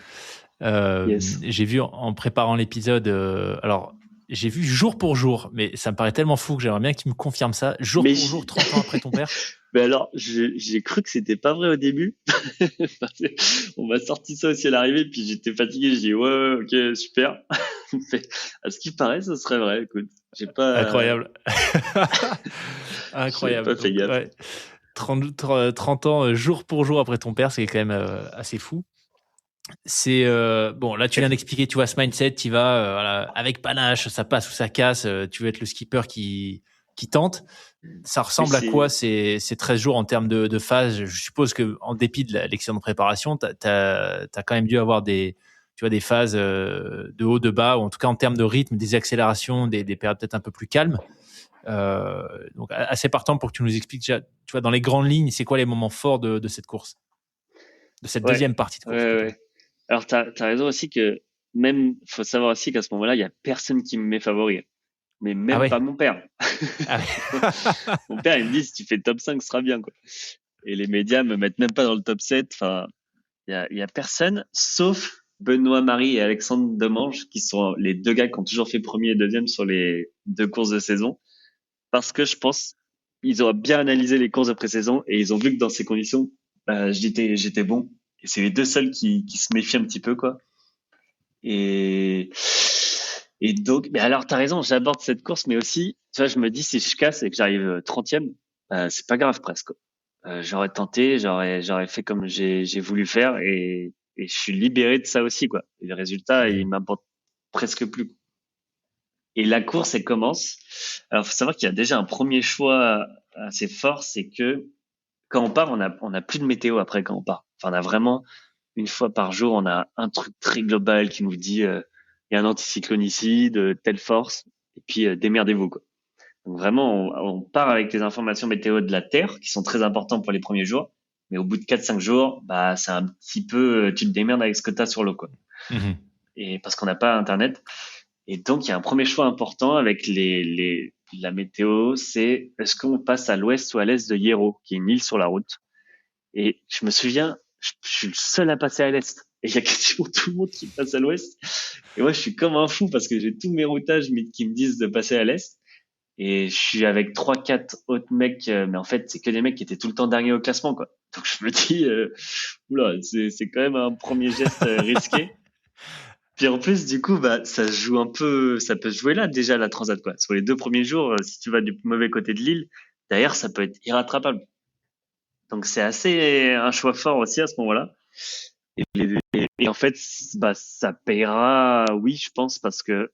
Yes. J'ai vu en préparant l'épisode, alors j'ai vu jour pour jour, mais ça me paraît tellement fou que j'aimerais bien que tu me confirmes ça. Jour Mais pour jour, 30 ans après ton père. mais alors, j'ai cru que c'était pas vrai au début. Parce que on m'a sorti ça aussi à l'arrivée, puis j'étais fatigué. J'ai dit ouais, ok, super. Mais à ce qui paraît, ce serait vrai. Écoute, Incroyable. j'ai Incroyable. pas fait Donc, gaffe. ouais, 30 ans, jour pour jour après ton père, c'est quand même assez fou. C'est bon, là tu viens d'expliquer, tu vois, ce mindset, tu vas voilà, avec panache, ça passe ou ça casse, tu veux être le skipper qui tente. Ça Oui, ressemble à quoi ces 13 jours en termes de phase? Je suppose que en dépit de l'excellente préparation, t'as quand même dû avoir tu vois, des phases de haut, de bas, ou en tout cas en termes de rythme, des accélérations, des périodes peut-être un peu plus calmes. Donc assez partant pour que tu nous expliques déjà, tu vois, dans les grandes lignes, c'est quoi les moments forts de cette course, de cette ouais, deuxième partie de ouais, course plutôt. ouais. Alors t'as raison aussi que même, faut savoir aussi qu'à ce moment-là, il y a personne qui me met favori. Mais Ah même pas ouais. mon père. Ah Mon père, il me dit, si tu fais top 5, ce sera bien, quoi. Et les médias me mettent même pas dans le top 7. Enfin, il y a personne, sauf Benoît Marie et Alexandre Demange, qui sont les deux gars qui ont toujours fait premier et deuxième sur les deux courses de saison. Parce que je pense, ils ont bien analysé les courses de pré-saison et ils ont vu que dans ces conditions, bah, j'étais bon. Et c'est les deux seuls qui se méfient un petit peu, quoi. Et, et donc, mais alors, t'as raison, j'aborde cette course, mais aussi, tu vois, je me dis, si je casse et que j'arrive 30e, c'est pas grave presque. J'aurais tenté, j'aurais fait comme j'ai voulu faire et je suis libéré de ça aussi, quoi. Et le résultat, il m'importe presque plus. Et la course, elle commence. Alors, faut savoir qu'il y a déjà un premier choix assez fort, c'est que quand on part, on a plus de météo après quand on part. Enfin, on a vraiment une fois par jour, on a un truc très global qui nous dit il y a un anticyclone ici de telle force, et puis démerdez-vous quoi. Donc vraiment, on part avec les informations météo de la Terre qui sont très importantes pour les premiers jours, mais au bout de 4-5 jours, bah c'est un petit peu tu te démerdes avec ce que tu as sur l'eau quoi. Mhm. Et parce qu'on n'a pas internet. Et donc il y a un premier choix important avec la météo, c'est est-ce qu'on passe à l'ouest ou à l'est de Hierro, qui est une île sur la route. Et je me souviens, je suis le seul à passer à l'est. Et il y a quasiment tout le monde qui passe à l'ouest. Et moi, je suis comme un fou parce que j'ai tous mes routages qui me disent de passer à l'est. Et je suis avec 3-4 autres mecs, mais en fait, c'est que des mecs qui étaient tout le temps derniers au classement, quoi. Donc je me dis, oula, c'est quand même un premier geste risqué. Puis en plus, du coup, bah, ça se joue un peu, ça peut se jouer là déjà la transat, quoi. Sur les 2 premiers jours, si tu vas du mauvais côté de l'île, derrière, ça peut être irrattrapable. Donc c'est assez un choix fort aussi à ce moment-là. Et en fait, bah, ça payera, oui, je pense, parce que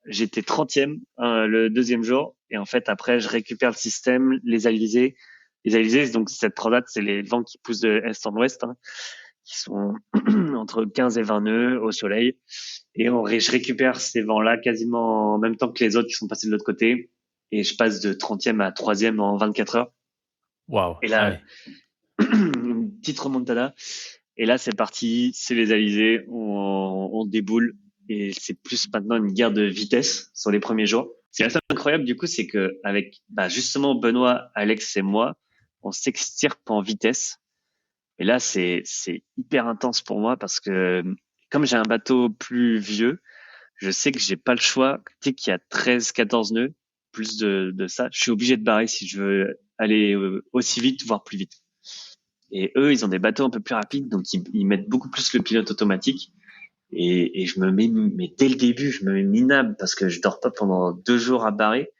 j'étais 30e le deuxième jour. Et en fait, après, je récupère le système, les alizés. Les alizés, donc cette transat, c'est les vents qui poussent de est en ouest, hein, qui sont entre 15 et 20 nœuds au soleil. Et je récupère ces vents-là quasiment en même temps que les autres qui sont passés de l'autre côté. Et je passe de 30e à 3e en 24 heures. Waouh. Et Ah là, ouais. une petite remontada. Et là, c'est parti, c'est les alizés, on déboule. Et c'est plus maintenant une guerre de vitesse sur les premiers jours. Ce qui est assez incroyable, du coup, c'est que avec bah, justement Benoît, Alex et moi, on s'extirpe en vitesse. Et là, c'est hyper intense pour moi parce que comme j'ai un bateau plus vieux, je sais que j'ai pas le choix. Tu sais qu'il y a 13-14 nœuds, plus de ça. Je suis obligé de barrer si je veux aller aussi vite, voire plus vite. Et eux, ils ont des bateaux un peu plus rapides, donc ils mettent beaucoup plus le pilote automatique. Et je me mets, mais dès le début, je me mets minable parce que je dors pas pendant 2 jours à barrer,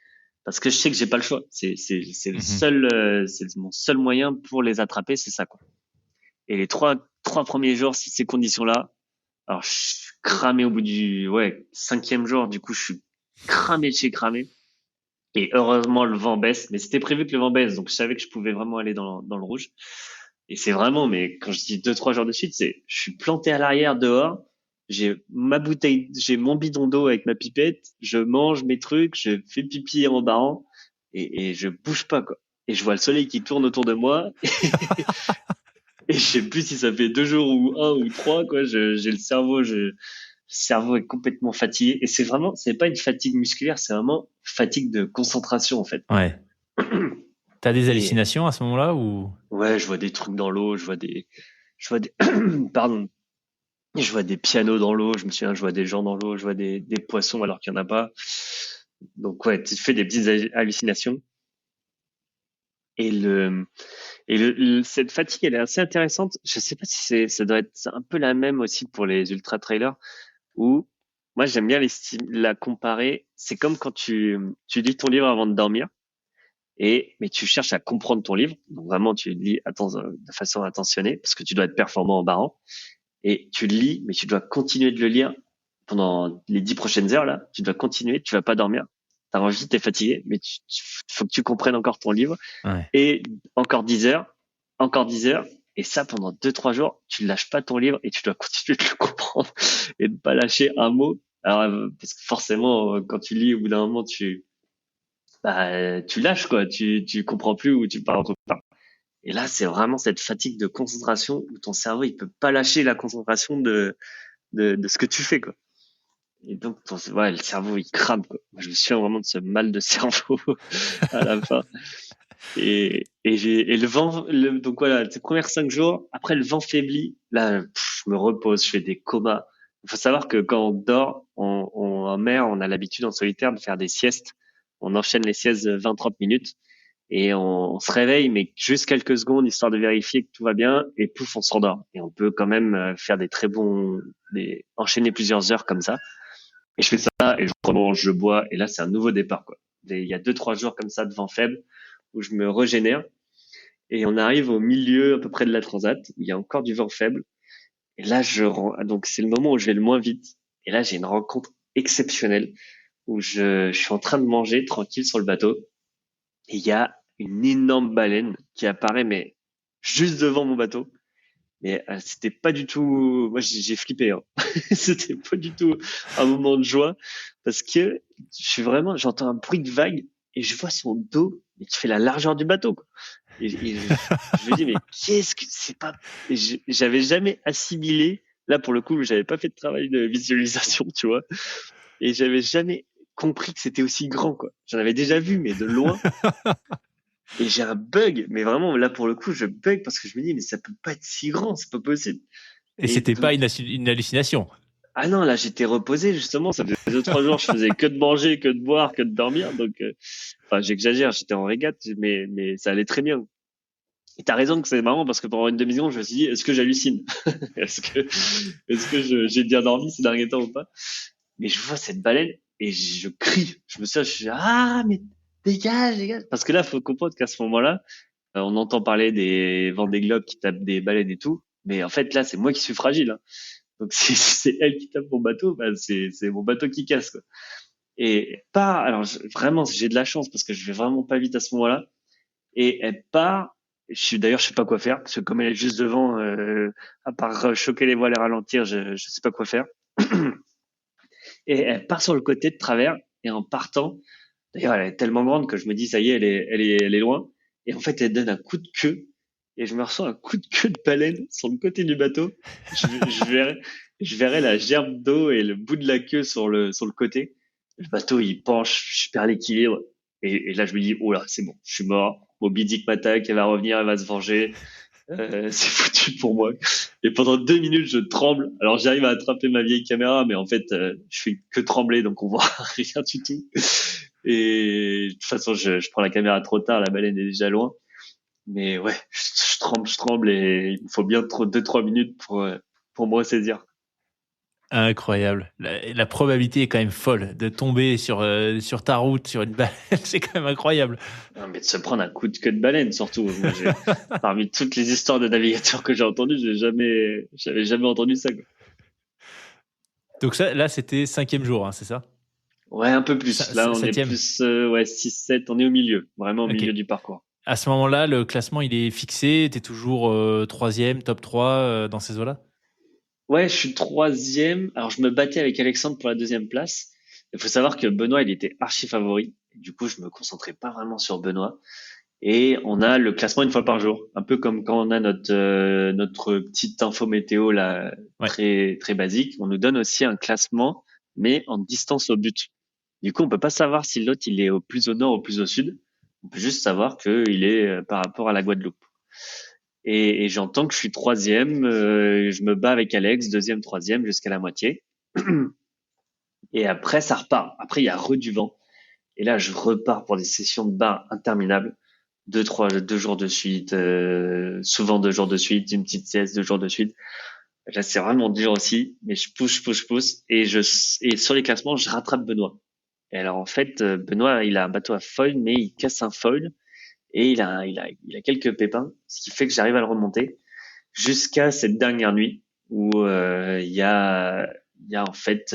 parce que je sais que j'ai pas le choix. C'est le Mhm. seul, c'est mon seul moyen pour les attraper, c'est ça quoi. Et les trois premiers jours, si ces conditions-là, alors je suis cramé au bout du 5e jour, du coup je suis cramé de chez cramé. Et heureusement le vent baisse, mais c'était prévu que le vent baisse, donc je savais que je pouvais vraiment aller dans le rouge. Et c'est vraiment, mais quand je dis 2-3 jours de suite, je suis planté à l'arrière dehors, j'ai ma bouteille, j'ai mon bidon d'eau avec ma pipette, je mange mes trucs, je fais pipi en barrant et je bouge pas quoi. Et je vois le soleil qui tourne autour de moi et je sais plus si ça fait 2 jours ou un ou trois quoi. J'ai le cerveau, cerveau est complètement fatigué. Et c'est pas une fatigue musculaire, c'est vraiment fatigue de concentration, en fait. Ouais. T'as des Et hallucinations à ce moment-là ou? ouais, je vois des trucs dans l'eau, je vois des, pardon, je vois des pianos dans l'eau, je me souviens, je vois des gens dans l'eau, je vois des poissons alors qu'il y en a pas. Donc ouais, tu fais des petites hallucinations. Et cette fatigue, elle est assez intéressante. Je sais pas si ça doit être un peu la même aussi pour les ultra trailers où moi j'aime bien la comparer. C'est comme quand tu lis ton livre avant de dormir mais tu cherches à comprendre ton livre. Donc vraiment, tu le lis de façon attentionnée parce que tu dois être performant en barrant. Et tu le lis, mais tu dois continuer de le lire pendant les 10 prochaines heures, là. Tu dois continuer, tu vas pas dormir. T'as envie, t'es fatigué, mais faut que tu comprennes encore ton livre. Ouais. Et encore 10 heures, encore 10 heures. Et ça, pendant 2, 3 jours, tu ne lâches pas ton livre et tu dois continuer de le comprendre et de pas lâcher un mot. Alors, parce que forcément, quand tu lis, au bout d'un moment, tu lâches, quoi. Tu comprends plus où tu pars. Et là, c'est vraiment cette fatigue de concentration où ton cerveau, il peut pas lâcher la concentration de ce que tu fais, quoi. Et donc, ouais, le cerveau, il crame, quoi. Moi, je me souviens vraiment de ce mal de cerveau à la fin. Et le vent, donc voilà, ces premières 5 jours, après le vent faiblit, là, je me repose, je fais des comas. Il faut savoir que quand on dort, en mer, on a l'habitude en solitaire de faire des siestes. On enchaîne les siestes de 20-30 minutes et on se réveille, mais juste quelques secondes, histoire de vérifier que tout va bien, et pouf, on s'endort. Et on peut quand même faire enchaîner plusieurs heures comme ça. Et je fais ça, et je remange, je bois, et là, c'est un nouveau départ, quoi. Il y a 2, 3 jours comme ça de vent faible, où je me régénère, et on arrive au milieu, à peu près de la transat, où il y a encore du vent faible. Et là, donc c'est le moment où je vais le moins vite. Et là, j'ai une rencontre exceptionnelle, où je suis en train de manger tranquille sur le bateau, et il y a une énorme baleine qui apparaît, mais juste devant mon bateau. Mais c'était pas du tout. Moi, j'ai flippé. Hein. C'était pas du tout un moment de joie parce que j'entends un bruit de vague et je vois son dos mais qui fait la largeur du bateau. Quoi. Et je me dis mais qu'est-ce que c'est pas. J'avais jamais assimilé. Là, pour le coup, j'avais pas fait de travail de visualisation, tu vois. Et j'avais jamais compris que c'était aussi grand. Quoi. J'en avais déjà vu, mais de loin. Et j'ai un bug, mais vraiment là pour le coup, je bug parce que je me dis mais ça peut pas être si grand, c'est pas possible. Et Et c'était donc pas une hallucination. ah non, là j'étais reposé justement, ça faisait 2, 3 jours, je faisais que de manger, que de boire, que de dormir, donc enfin j'exagère, j'étais en régate, mais ça allait très bien. Et t'as raison que c'est marrant parce que pendant une demi-seconde, je me suis dit est-ce que j'hallucine, est-ce que j'ai bien dormi ces derniers temps ou pas? Mais je vois cette baleine et je crie, je dis ah mais dégage, dégage, parce que là faut comprendre qu'à ce moment-là on entend parler des Vendée Globe qui tapent des baleines et tout, mais en fait là c'est moi qui suis fragile. Hein. Donc si c'est elle qui tape mon bateau, bah, c'est mon bateau qui casse. Quoi. Et part, alors vraiment j'ai de la chance parce que je vais vraiment pas vite à ce moment-là. Et elle part. Je sais pas quoi faire parce que comme elle est juste devant, à part choquer les voiles et ralentir, je sais pas quoi faire. Et elle part sur le côté de travers et en partant, d'ailleurs elle est tellement grande que je me dis ça y est, elle est loin. Et en fait elle donne un coup de queue et je me ressens un coup de queue de baleine sur le côté du bateau. Je, je verrai, je verrai la gerbe d'eau et le bout de la queue sur le côté. Le bateau, il penche, je perds l'équilibre. Et là, je me dis, oh là, c'est bon, je suis mort. Moby Dick m'attaque, elle va revenir, elle va se venger. C'est foutu pour moi. Et pendant 2 minutes, je tremble. Alors, j'arrive à attraper ma vieille caméra, mais en fait, je fais que trembler, donc on voit rien du tout. Et de toute façon, je prends la caméra trop tard, la baleine est déjà loin. Mais ouais, je tremble et il me faut bien 2, 3 minutes pour me ressaisir. Incroyable. La probabilité est quand même folle de tomber sur ta route, sur une baleine. C'est quand même incroyable. Non, mais de se prendre un coup de queue de baleine, surtout. Moi, parmi toutes les histoires de navigateurs que j'ai entendues, j'avais jamais entendu ça, quoi. Donc ça, là, c'était 5e jour, hein, c'est ça? Ouais, un peu plus. Là, on est 7e. plus, ouais, 6, 7, on est au milieu. Vraiment au Ok. milieu du parcours. À ce moment-là, le classement, il est fixé. Tu es toujours 3e, top 3 dans ces eaux-là? Ouais, je suis troisième. Alors, je me battais avec Alexandre pour la deuxième place. Il faut savoir que Benoît, il était archi favori. Du coup, je me concentrais pas vraiment sur Benoît. Et on a le classement une fois par jour, un peu comme quand on a notre petite info météo là, Ouais. très très basique. On nous donne aussi un classement, mais en distance au but. Du coup, on peut pas savoir si l'autre il est au plus au nord ou au plus au sud. On peut juste savoir qu'il est par rapport à la Guadeloupe. Et j'entends que je suis troisième. Je me bats avec Alex, deuxième, troisième, jusqu'à la moitié. Et après, ça repart. Après, il y a du vent. Et là, je repars pour des sessions de barre interminables. 2 jours de suite, souvent 2 jours de suite, une petite sieste, 2 jours de suite. Là, c'est vraiment dur aussi, mais je pousse, je pousse, je pousse, et sur les classements, je rattrape Benoît. Et alors, en fait, Benoît, il a un bateau à foil, mais il casse un foil, et il a quelques pépins, ce qui fait que j'arrive à le remonter jusqu'à cette dernière nuit où il y a en fait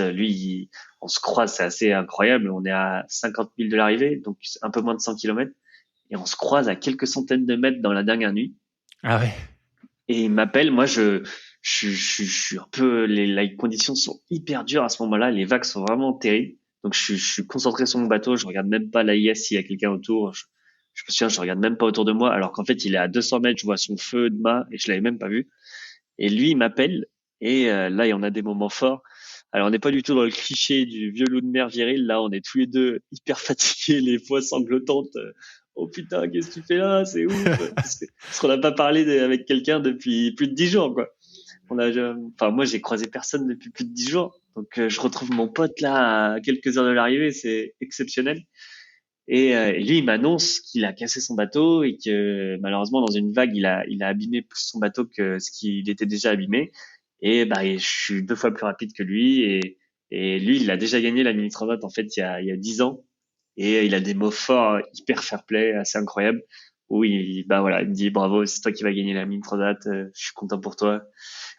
on se croise, c'est assez incroyable. On est à 50 000 de l'arrivée, donc un peu moins de 100 kilomètres, et on se croise à quelques centaines de mètres dans la dernière nuit. Ah ouais. Et il m'appelle, moi je suis un peu, les conditions sont hyper dures à ce moment-là, les vagues sont vraiment terribles. Donc je suis concentré sur mon bateau, je regarde même pas l'AIS s'il y a quelqu'un autour. Je me souviens, je regarde même pas autour de moi, alors qu'en fait il est à 200 mètres, je vois son feu de mât et je l'avais même pas vu. Et lui, il m'appelle. Et là, il y en a des moments forts. Alors, on n'est pas du tout dans le cliché du vieux loup de mer viril. Là, on est tous les deux hyper fatigués, les voix sanglotantes. Oh putain, qu'est-ce que tu fais là? C'est ouf. Parce qu'on n'a pas parlé avec quelqu'un depuis plus de 10 jours, quoi. Enfin, moi, j'ai croisé personne depuis plus de 10 jours. Donc, je retrouve mon pote là à quelques heures de l'arrivée. C'est exceptionnel. Et lui, il m'annonce qu'il a cassé son bateau et que malheureusement, dans une vague, il a abîmé plus son bateau que ce qu'il était déjà abîmé. Et bah, je suis 2 fois plus rapide que lui. Et lui, il a déjà gagné la mini transat en fait il y a 10 ans. Et il a des mots forts, hyper fair play, assez incroyable. Où bah voilà, il me dit bravo, c'est toi qui vas gagner la mini transat. Je suis content pour toi.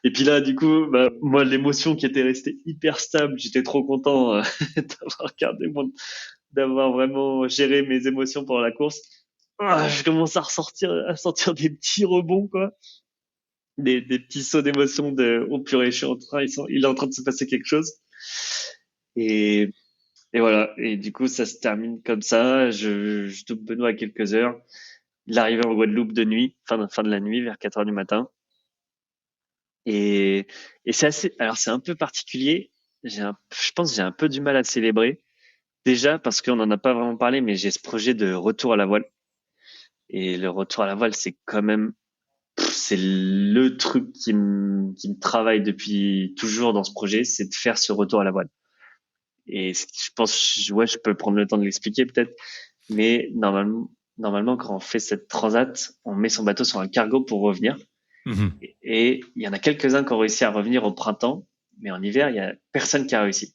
Et puis là, du coup, bah, moi, l'émotion qui était restée hyper stable, j'étais trop content d'avoir gardé d'avoir vraiment géré mes émotions pendant la course. Je commence à sortir des petits rebonds, quoi. Des petits sauts d'émotion de, oh purée, je suis en train, il est en train de se passer quelque chose. Et, et voilà. Et du coup, ça se termine comme ça. Je double Benoît à quelques heures. Il arrive en Guadeloupe de nuit, fin de la nuit, vers 4 heures du matin. Et, et alors c'est un peu particulier. Je pense que j'ai un peu du mal à célébrer. Déjà parce qu'on n'en a pas vraiment parlé, mais j'ai ce projet de retour à la voile. Et le retour à la voile, c'est quand même, c'est le truc qui me travaille depuis toujours dans ce projet, c'est de faire ce retour à la voile. Et je pense, ouais, je peux prendre le temps de l'expliquer peut-être, mais normalement, quand on fait cette transat, on met son bateau sur un cargo pour revenir. Mhm. Et il y en a quelques-uns qui ont réussi à revenir au printemps, mais en hiver, il y a personne qui a réussi.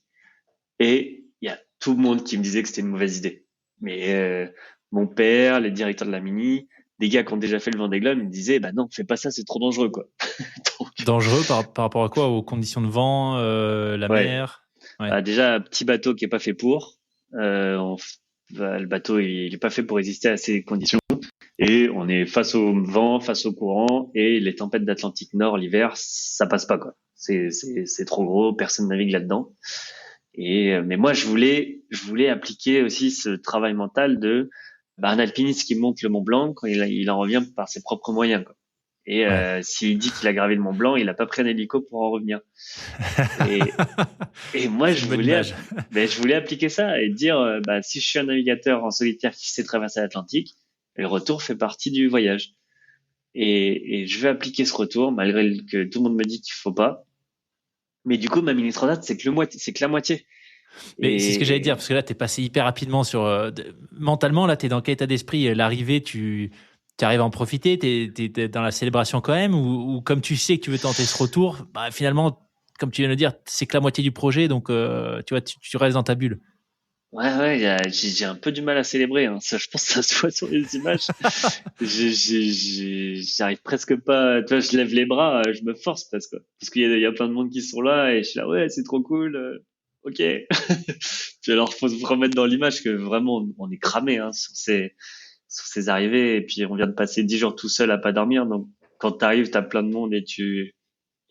Et il y a tout le monde qui me disait que c'était une mauvaise idée. Mais mon père, les directeurs de la Mini, des gars qui ont déjà fait le Vendée Globe, ils me disaient bah non, fais pas ça, c'est trop dangereux quoi. Donc Dangereux par rapport à quoi? Aux conditions de vent, la ouais, mer? Ouais. déjà un petit bateau qui est pas fait pour. Le bateau il est pas fait pour résister à ces conditions. Et on est face au vent, face au courant, et les tempêtes d'Atlantique Nord l'hiver, ça passe pas quoi. C'est trop gros, personne navigue là-dedans. Et mais moi je voulais appliquer aussi ce travail mental de bah, un alpiniste qui monte le Mont Blanc quand il en revient par ses propres moyens quoi. Et Ouais. s'il dit qu'il a gravé le Mont Blanc, il a pas pris un hélico pour en revenir. Et et moi C'est une bonne image. je voulais appliquer ça et dire bah si je suis un navigateur en solitaire qui sait traverser l'Atlantique, le retour fait partie du voyage. Et je vais appliquer ce retour malgré que tout le monde me dit qu'il faut pas. Mais du coup ma mini transat c'est que la moitié. Mais c'est ce que j'allais dire, Et parce que là, tu es passé hyper rapidement sur. Mentalement, là, tu es dans quel état d'esprit? L'arrivée, tu arrives à en profiter? Tu es, dans la célébration quand même? Ou comme tu sais que tu veux tenter ce retour, bah, finalement, comme tu viens de le dire, c'est que la moitié du projet, donc tu vois, tu restes dans ta bulle. ouais, j'ai un peu du mal à célébrer. Hein. Ça, je pense que ça se voit sur les images. J'arrive presque pas. Tu vois, je lève les bras, je me force presque. Parce qu'il y a plein de monde qui sont là et je suis là, ouais, c'est trop cool. Ok. Puis alors, faut se remettre dans l'image que vraiment, on est cramé hein, sur ces arrivées. Et puis, on vient de passer 10 jours tout seul à pas dormir. Donc, quand t'arrives, t'as plein de monde et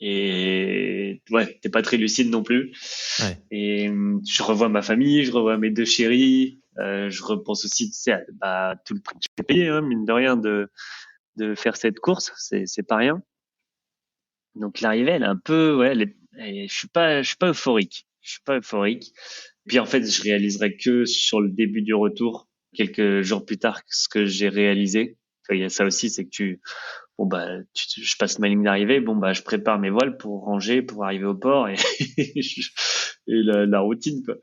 Et ouais, t'es pas très lucide non plus. Ouais. Et je revois ma famille, je revois mes deux chéris. Je repense aussi, tu sais, à tout le prix que j'ai payé, hein, mine de rien, de faire cette course. C'est pas rien. Donc l'arrivée, elle est un peu, ouais, je suis pas euphorique. Je suis pas euphorique. Puis en fait, je réaliserai que sur le début du retour, quelques jours plus tard, ce que j'ai réalisé. Enfin, il y a ça aussi, c'est que bon bah, je passe ma ligne d'arrivée, bon bah, je prépare mes voiles pour ranger, pour arriver au port et, et la routine quoi.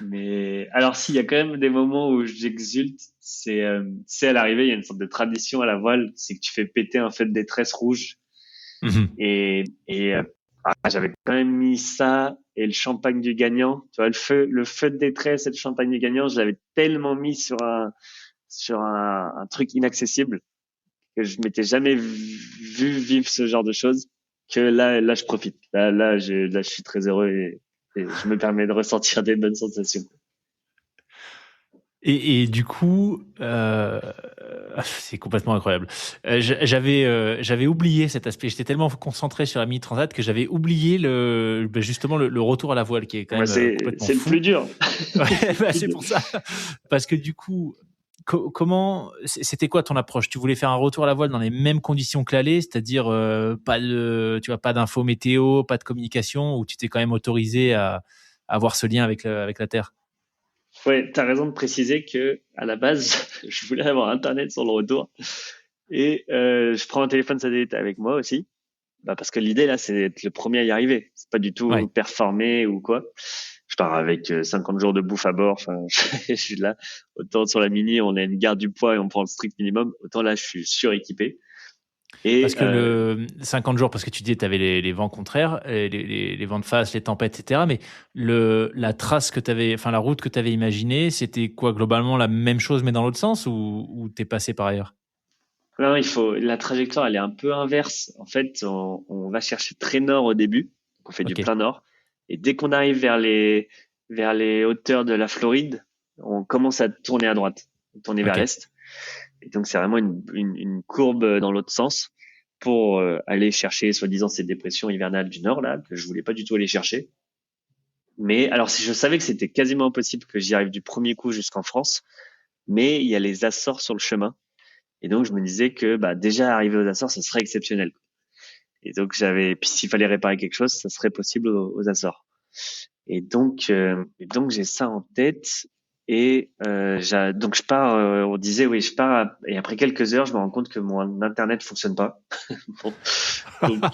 Mais alors s'il y a quand même des moments où j'exulte, c'est à l'arrivée, il y a une sorte de tradition à la voile, c'est que tu fais péter un feu de détresse rouge Mhm. et j'avais quand même mis ça et le champagne du gagnant, tu vois le feu de détresse et le champagne du gagnant, je l'avais tellement mis sur un truc inaccessible que je m'étais jamais vu vivre ce genre de choses, que là, je profite. Là, je suis très heureux et je me permets de ressentir des bonnes sensations. Et du coup, c'est complètement incroyable. J'avais oublié cet aspect. J'étais tellement concentré sur la mini transat que j'avais oublié justement le retour à la voile qui est quand Moi, même complètement c'est le fou. plus dur. Ouais, C'est le bah, plus c'est dur. pour ça. Parce que du coup, comment c'était quoi ton approche? Tu voulais faire un retour à la voile dans les mêmes conditions que l'aller, c'est-à-dire pas de, tu vois, pas d'infos météo, pas de communication, ou tu t'es quand même autorisé à avoir ce lien avec la terre? Ouais, t'as raison de préciser que à la base, je voulais avoir Internet sur le retour et je prends un téléphone satellite avec moi aussi. Bah parce que l'idée là, c'est d'être le premier à y arriver. C'est pas du tout Ouais. performer ou quoi. Je pars avec 50 jours de bouffe à bord. Enfin, je suis là. Autant sur la mini, on a une garde du poids et on prend le strict minimum. Autant là, je suis suréquipé. Et Parce que le 50 jours, parce que tu disais, tu avais les vents contraires, les vents de face, les tempêtes, etc. Mais la trace que tu avais, enfin la route que tu avais imaginée, c'était quoi globalement la même chose mais dans l'autre sens ou t'es passé par ailleurs? non, la trajectoire, elle est un peu inverse. En fait, on va chercher très nord au début. Donc on fait du Ok, plein nord. Et dès qu'on arrive vers les hauteurs de la Floride, on commence à tourner à droite, tourner vers ok. l'est. Et donc, c'est vraiment une courbe dans l'autre sens pour aller chercher, soi-disant, ces dépressions hivernales du nord, là, que je voulais pas du tout aller chercher. Mais alors, si je savais que c'était quasiment impossible que j'y arrive du premier coup jusqu'en France, mais il y a les Açores sur le chemin. Et donc, je me disais que bah, déjà arriver aux Açores, ce serait exceptionnel. Et donc, puis s'il fallait réparer quelque chose, ça serait possible aux Açores. Et donc j'ai ça en tête. Donc je pars, on disait oui, je pars, et après quelques heures, je me rends compte que mon internet fonctionne pas. Bon, donc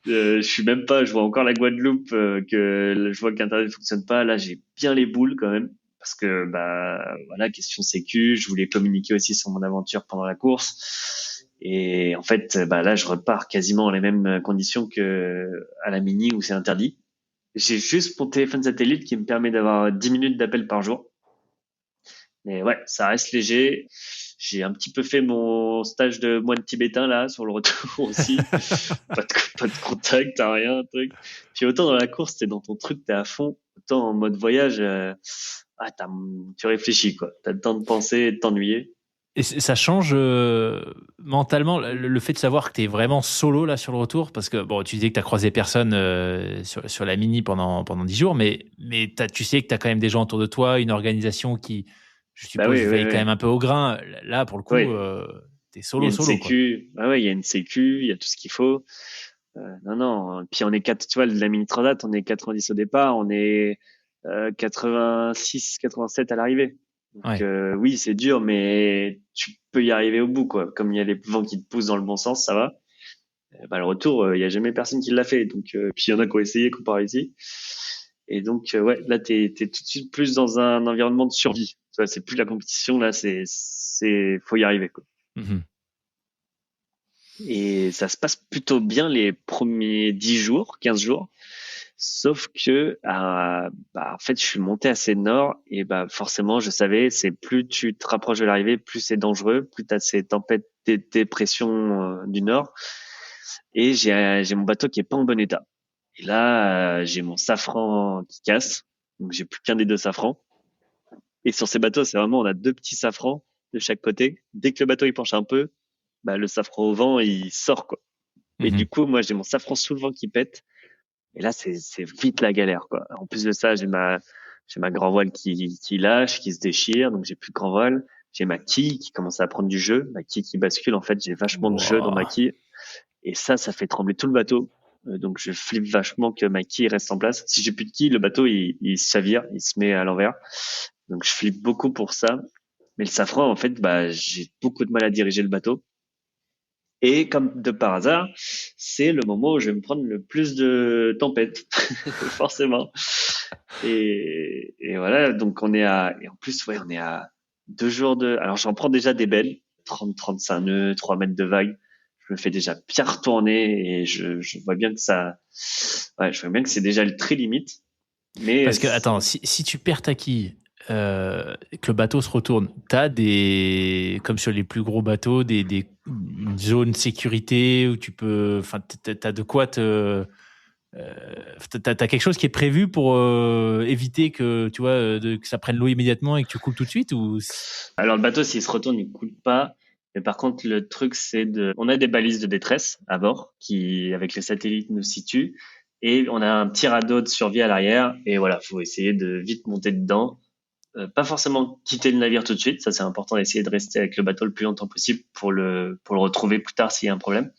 je suis même pas, je vois encore la Guadeloupe, je vois que l'internet fonctionne pas. Là, j'ai bien les boules quand même parce que bah voilà, question sécu, je voulais communiquer aussi sur mon aventure pendant la course. Et en fait, bah là, je repars quasiment dans les mêmes conditions que à la mini où c'est interdit. J'ai juste mon téléphone satellite qui me permet d'avoir 10 minutes d'appel par jour. Mais ouais, ça reste léger. J'ai un petit peu fait mon stage de moine tibétain là sur le retour aussi. Pas de contact, t'as rien, un truc. Puis autant dans la course, t'es dans ton truc, t'es à fond. Autant en mode voyage, tu réfléchis quoi. T'as le temps de penser et de t'ennuyer. Et ça change mentalement le fait de savoir que tu es vraiment solo là sur le retour, parce que bon, tu disais que tu as croisé personne sur la mini pendant 10 jours, mais tu sais que tu as quand même des gens autour de toi, une organisation qui, je Bah suppose, oui, veille oui, quand même oui. un peu au grain. Là, pour le coup, Oui, tu es il y a solo, une solo, quoi. sécu. Bah ouais, il y a une sécu, il y a tout ce qu'il faut. Non, non. Puis on est quatre, tu vois, la mini transat, on est 90 au départ, on est 86, 87 à l'arrivée. Donc Ouais. oui, c'est dur, mais tu peux y arriver au bout, quoi. Comme il y a les vents qui te poussent dans le bon sens, ça va. Bah, le retour, il y a jamais personne qui l'a fait. Donc puis il y en a qui ont essayé, qui ont pas réussi. Et donc ouais, là t'es tout de suite plus dans un environnement de survie. Tu vois, c'est plus la compétition, là, faut y arriver, quoi. Mhm. Et ça se passe plutôt bien les premiers 10 jours, 15 jours. Sauf que, en fait, je suis monté assez nord et bah, forcément, je savais, c'est plus tu te rapproches de l'arrivée, plus c'est dangereux, plus tu as ces tempêtes, dépressions du nord. Et j'ai mon bateau qui est pas en bon état. Et là, j'ai mon safran qui casse. Donc, j'ai plus qu'un des deux safrans. Et sur ces bateaux, c'est vraiment, on a deux petits safrans de chaque côté. Dès que le bateau il penche un peu, bah, le safran au vent, il sort, quoi. Et du Mhm. coup, moi, j'ai mon safran sous le vent qui pète. Et là, c'est vite la galère, quoi. En plus de ça, j'ai ma grand voile qui lâche, qui se déchire, donc j'ai plus de grand voile. J'ai ma quille qui commence à prendre du jeu, ma quille qui bascule. En fait, j'ai vachement de jeu dans ma Wow. quille. Et ça fait trembler tout le bateau. Donc je flippe vachement que ma quille reste en place. Si j'ai plus de quille, le bateau il se chavire, il se met à l'envers. Donc je flippe beaucoup pour ça. Mais le safran, en fait, bah j'ai beaucoup de mal à diriger le bateau. Et comme de par hasard, c'est le moment où je vais me prendre le plus de tempêtes, forcément. Et voilà, donc et en plus, ouais, on est à 2 jours alors j'en prends déjà des belles, 35 nœuds, 3 mètres de vague. Je me fais déjà bien retourner et je vois bien que je vois bien que c'est déjà le très limite. Mais Parce que, attends, si tu perds ta quille, que le bateau se retourne, t'as comme sur les plus gros bateaux, des zones sécurité où tu peux, enfin, t'as de quoi t'as quelque chose qui est prévu pour éviter que, tu vois, que ça prenne l'eau immédiatement et que tu coules tout de suite ou... alors le bateau, s'il se retourne, il coule pas. Mais par contre, le truc, on a des balises de détresse à bord qui, avec les satellites, nous situent. Et on a un petit radeau de survie à l'arrière. Et voilà, faut essayer de vite monter dedans. Pas forcément quitter le navire tout de suite. Ça, c'est important d'essayer de rester avec le bateau le plus longtemps possible pour le retrouver plus tard s'il y a un problème.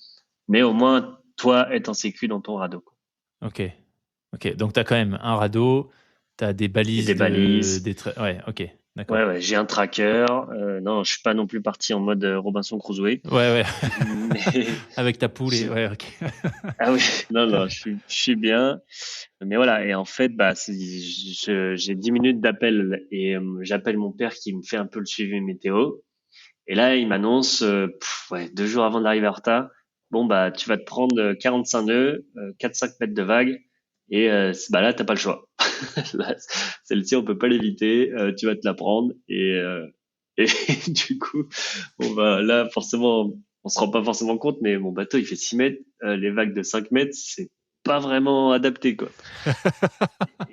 Mais au moins, toi, être en sécu dans ton radeau, quoi. Ok, ok. Donc t'as quand même un radeau, t'as des Et des balises balises. Ouais, ok, Ouais, d'accord. ouais, j'ai un tracker. Non, je suis pas non plus parti en mode Robinson Crusoe. Ouais, ouais. Mais Avec ta poule et... j'ai, Ouais, ok. ah oui, non, non, je suis bien. Mais voilà, et en fait, bah, j'ai 10 minutes d'appel et j'appelle mon père qui me fait un peu le suivi météo. Et là, il m'annonce, ouais, 2 jours avant d'arriver en retard, bon, bah, tu vas te prendre 45 nœuds, 4-5 mètres de vague, et bah là, t'as pas le choix. Là, celle-ci, on peut pas l'éviter, tu vas te la prendre, et du coup, on va là, forcément, on se rend pas forcément compte, mais mon bateau, il fait 6 mètres, les vagues de 5 mètres, c'est pas vraiment adapté, quoi.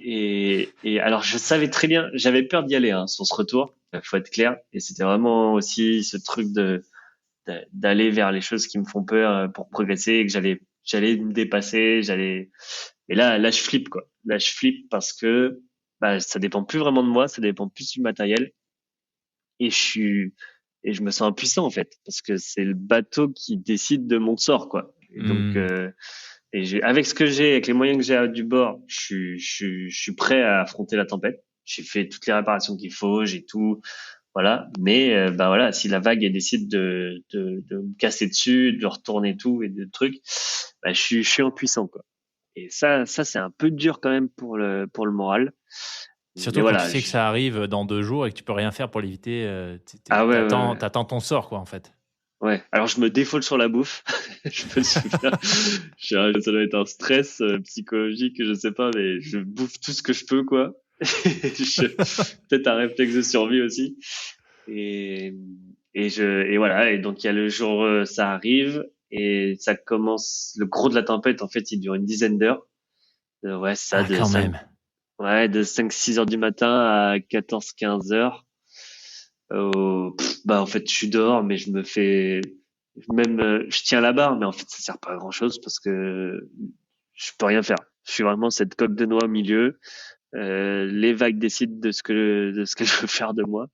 Et alors, je savais très bien, j'avais peur d'y aller, hein, sur ce retour, faut être clair, et c'était vraiment aussi ce truc d'aller vers les choses qui me font peur pour progresser et que j'allais me dépasser, et là je flippe, quoi. Là je flippe parce que bah ça dépend plus vraiment de moi, ça dépend plus du matériel et je me sens impuissant en fait parce que c'est le bateau qui décide de mon sort, quoi. Et donc Hmm. avec ce que j'ai, avec les moyens que j'ai du bord, je suis prêt à affronter la tempête. J'ai fait toutes les réparations qu'il faut, j'ai tout, voilà. Mais bah voilà, si la vague elle décide de me casser dessus, de retourner tout et de trucs, bah je suis impuissant, quoi. Et ça c'est un peu dur quand même pour le moral. Mais Surtout quand tu voilà. sais que ça arrive dans 2 jours et que tu peux rien faire pour l'éviter, Ah ouais, ouais, ouais. t'attends ton sort, quoi, en fait. Ouais. Alors je me défaule sur la bouffe. Je me souviens, ça doit être un stress psychologique, je sais pas, mais je bouffe tout ce que je peux, quoi. Peut-être un réflexe de survie aussi. Et, et voilà. Et donc, il y a le jour, ça arrive et ça commence, le gros de la tempête, en fait, il dure une dizaine d'heures. Ouais, ça, Ah, quand même. ouais, de 5-6 heures du matin à 14-15 heures. Bah, en fait, je suis dehors, mais je tiens la barre, mais en fait, ça sert pas à grand chose parce que je peux rien faire. Je suis vraiment cette coque de noix au milieu. Les vagues décident de ce que je veux faire de moi.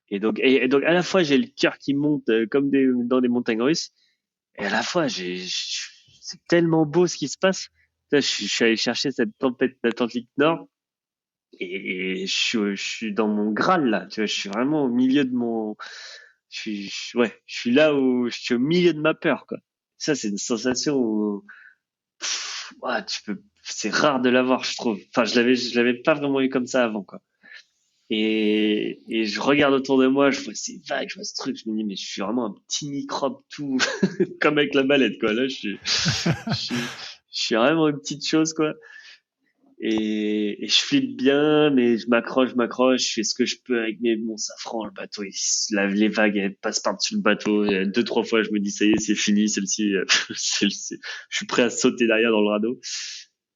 Et donc, à la fois, j'ai le cœur qui monte comme dans des montagnes russes, et à la fois, c'est tellement beau ce qui se passe. Là, je suis allé chercher cette tempête d'Atlantique Nord, et je suis dans mon Graal, là. Tu vois, je suis vraiment au milieu de ouais, je suis là où je suis au milieu de ma peur, quoi. Ça, c'est une sensation où, ouais, c'est rare de l'avoir, je trouve. Enfin, je l'avais pas vraiment eu comme ça avant, quoi. Et je regarde autour de moi, je vois ces vagues, je vois ce truc, je me dis, mais je suis vraiment un petit microbe tout, comme avec la mallette, quoi. Là, je suis, je suis vraiment une petite chose, quoi. Et je flippe bien, mais je m'accroche, je fais ce que je peux avec mon safran, le bateau, les vagues, elles passent par-dessus le bateau. Et 2-3 fois, je me dis, ça y est, c'est fini, celle-ci, je suis prêt à sauter derrière dans le radeau.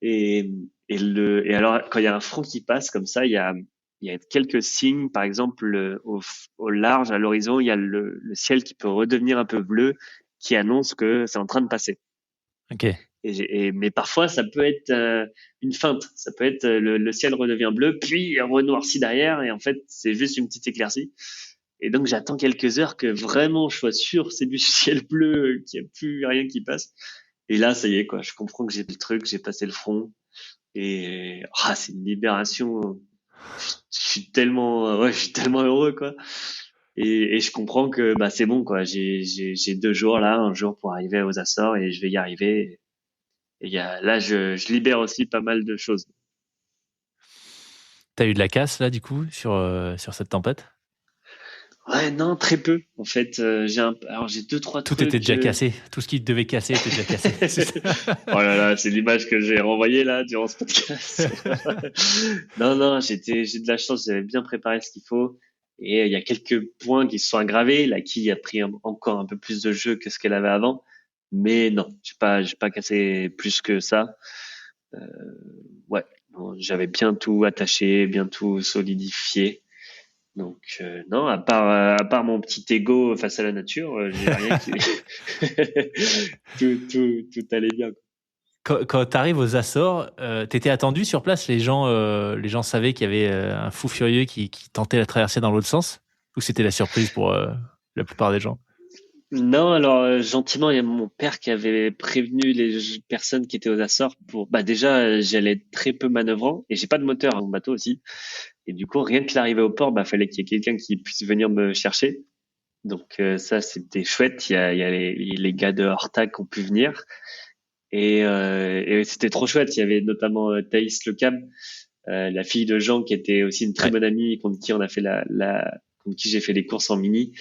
Et, et alors, quand il y a un front qui passe comme ça, il y a quelques signes. Par exemple, au large, à l'horizon, il y a le ciel qui peut redevenir un peu bleu, qui annonce que c'est en train de passer. Ok. Mais parfois, ça peut être une feinte. Ça peut être le ciel redevient bleu, puis renoirci derrière, et en fait, c'est juste une petite éclaircie. Et donc, j'attends quelques heures que vraiment je sois sûr c'est du ciel bleu, qu'il n'y a plus rien qui passe. Et là, ça y est, quoi. Je comprends que j'ai le truc, j'ai passé le front. Et c'est une libération. Je suis tellement heureux, quoi. Et je comprends que bah c'est bon, quoi. J'ai 2 jours là, un jour pour arriver aux Açores et je vais y arriver. Et là, je libère aussi pas mal de choses. T'as eu de la casse là, du coup, sur cette tempête? Ouais, non, très peu. En fait, alors j'ai deux, trois Tout était trucs. déjà cassé. Tout ce qui devait casser était déjà cassé. C'est ça. Oh là là, c'est l'image que j'ai renvoyée là durant ce podcast. Non, non, j'ai de la chance, j'avais bien préparé ce qu'il faut. Et il y a quelques points qui se sont aggravés. La quille a pris encore un peu plus de jeu que ce qu'elle avait avant. Mais non, j'ai pas cassé plus que ça. Euh, ouais, non, j'avais bien tout attaché, bien tout solidifié. Donc non, à part mon petit ego face à la nature, j'ai rien qui tout allait bien. Quand tu arrives aux Açores, t'étais attendu sur place? Les gens savaient qu'il y avait un fou furieux qui tentait la traversée dans l'autre sens? Ou c'était la surprise pour la plupart des gens? Non, alors gentiment, il y a mon père qui avait prévenu les personnes qui étaient aux Açores pour. Bah déjà, j'allais être très peu manœuvrant et j'ai pas de moteur à mon bateau aussi. Et du coup, rien que l'arrivée au port, bah fallait qu'il y ait quelqu'un qui puisse venir me chercher. Donc ça, c'était chouette. Il y a les gars de Horta qui ont pu venir et c'était trop chouette. Il y avait notamment Thaïs Lecam, la fille de Jean, qui était aussi une très Ouais. bonne amie, contre qui on a fait contre qui j'ai fait les courses en mini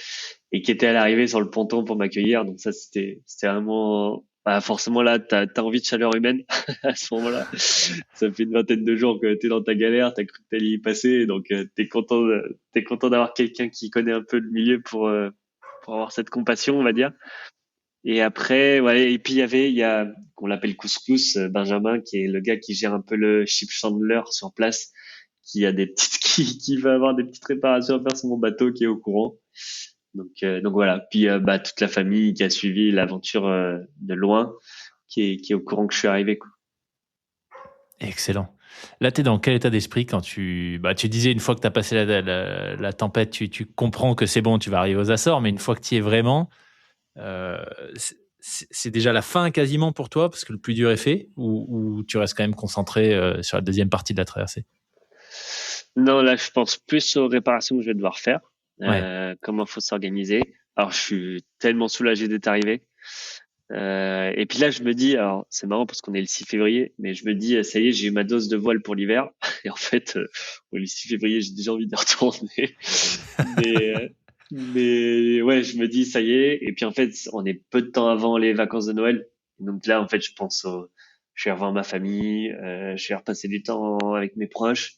et qui était à l'arrivée sur le ponton pour m'accueillir. Donc ça, c'était vraiment, bah, forcément là, t'as envie de chaleur humaine à ce moment-là. Ça fait une vingtaine de jours que t'es dans ta galère, t'as cru que t'allais y passer, donc t'es content d'avoir quelqu'un qui connaît un peu le milieu pour avoir cette compassion, on va dire. Et après, ouais, et puis il y a, qu'on l'appelle Couscous, Benjamin, qui est le gars qui gère un peu le ship chandler sur place, qui a des petites, qui va avoir des petites réparations à faire sur mon bateau, qui est au courant. Donc voilà. Puis bah toute la famille qui a suivi l'aventure de loin, qui est au courant que je suis arrivé, quoi. Excellent. Là, tu es dans quel état d'esprit quand tu disais une fois que tu as passé la tempête, tu comprends que c'est bon, tu vas arriver aux Açores, mais une fois que tu y es vraiment, euh, c'est déjà la fin quasiment pour toi parce que le plus dur est fait ou tu restes quand même concentré sur la deuxième partie de la traversée? Non, là, je pense plus aux réparations que je vais devoir faire, Ouais. comment faut s'organiser. Alors, je suis tellement soulagé d'être arrivé. Et puis là, je me dis, alors c'est marrant parce qu'on est le 6 février, mais je me dis, ça y est, j'ai eu ma dose de voile pour l'hiver. Et en fait, le 6 février, j'ai déjà envie d'y retourner. Mais, euh, mais ouais, je me dis, ça y est. Et puis en fait, on est peu de temps avant les vacances de Noël. Donc là, en fait, je vais revoir ma famille, je vais repasser du temps avec mes proches.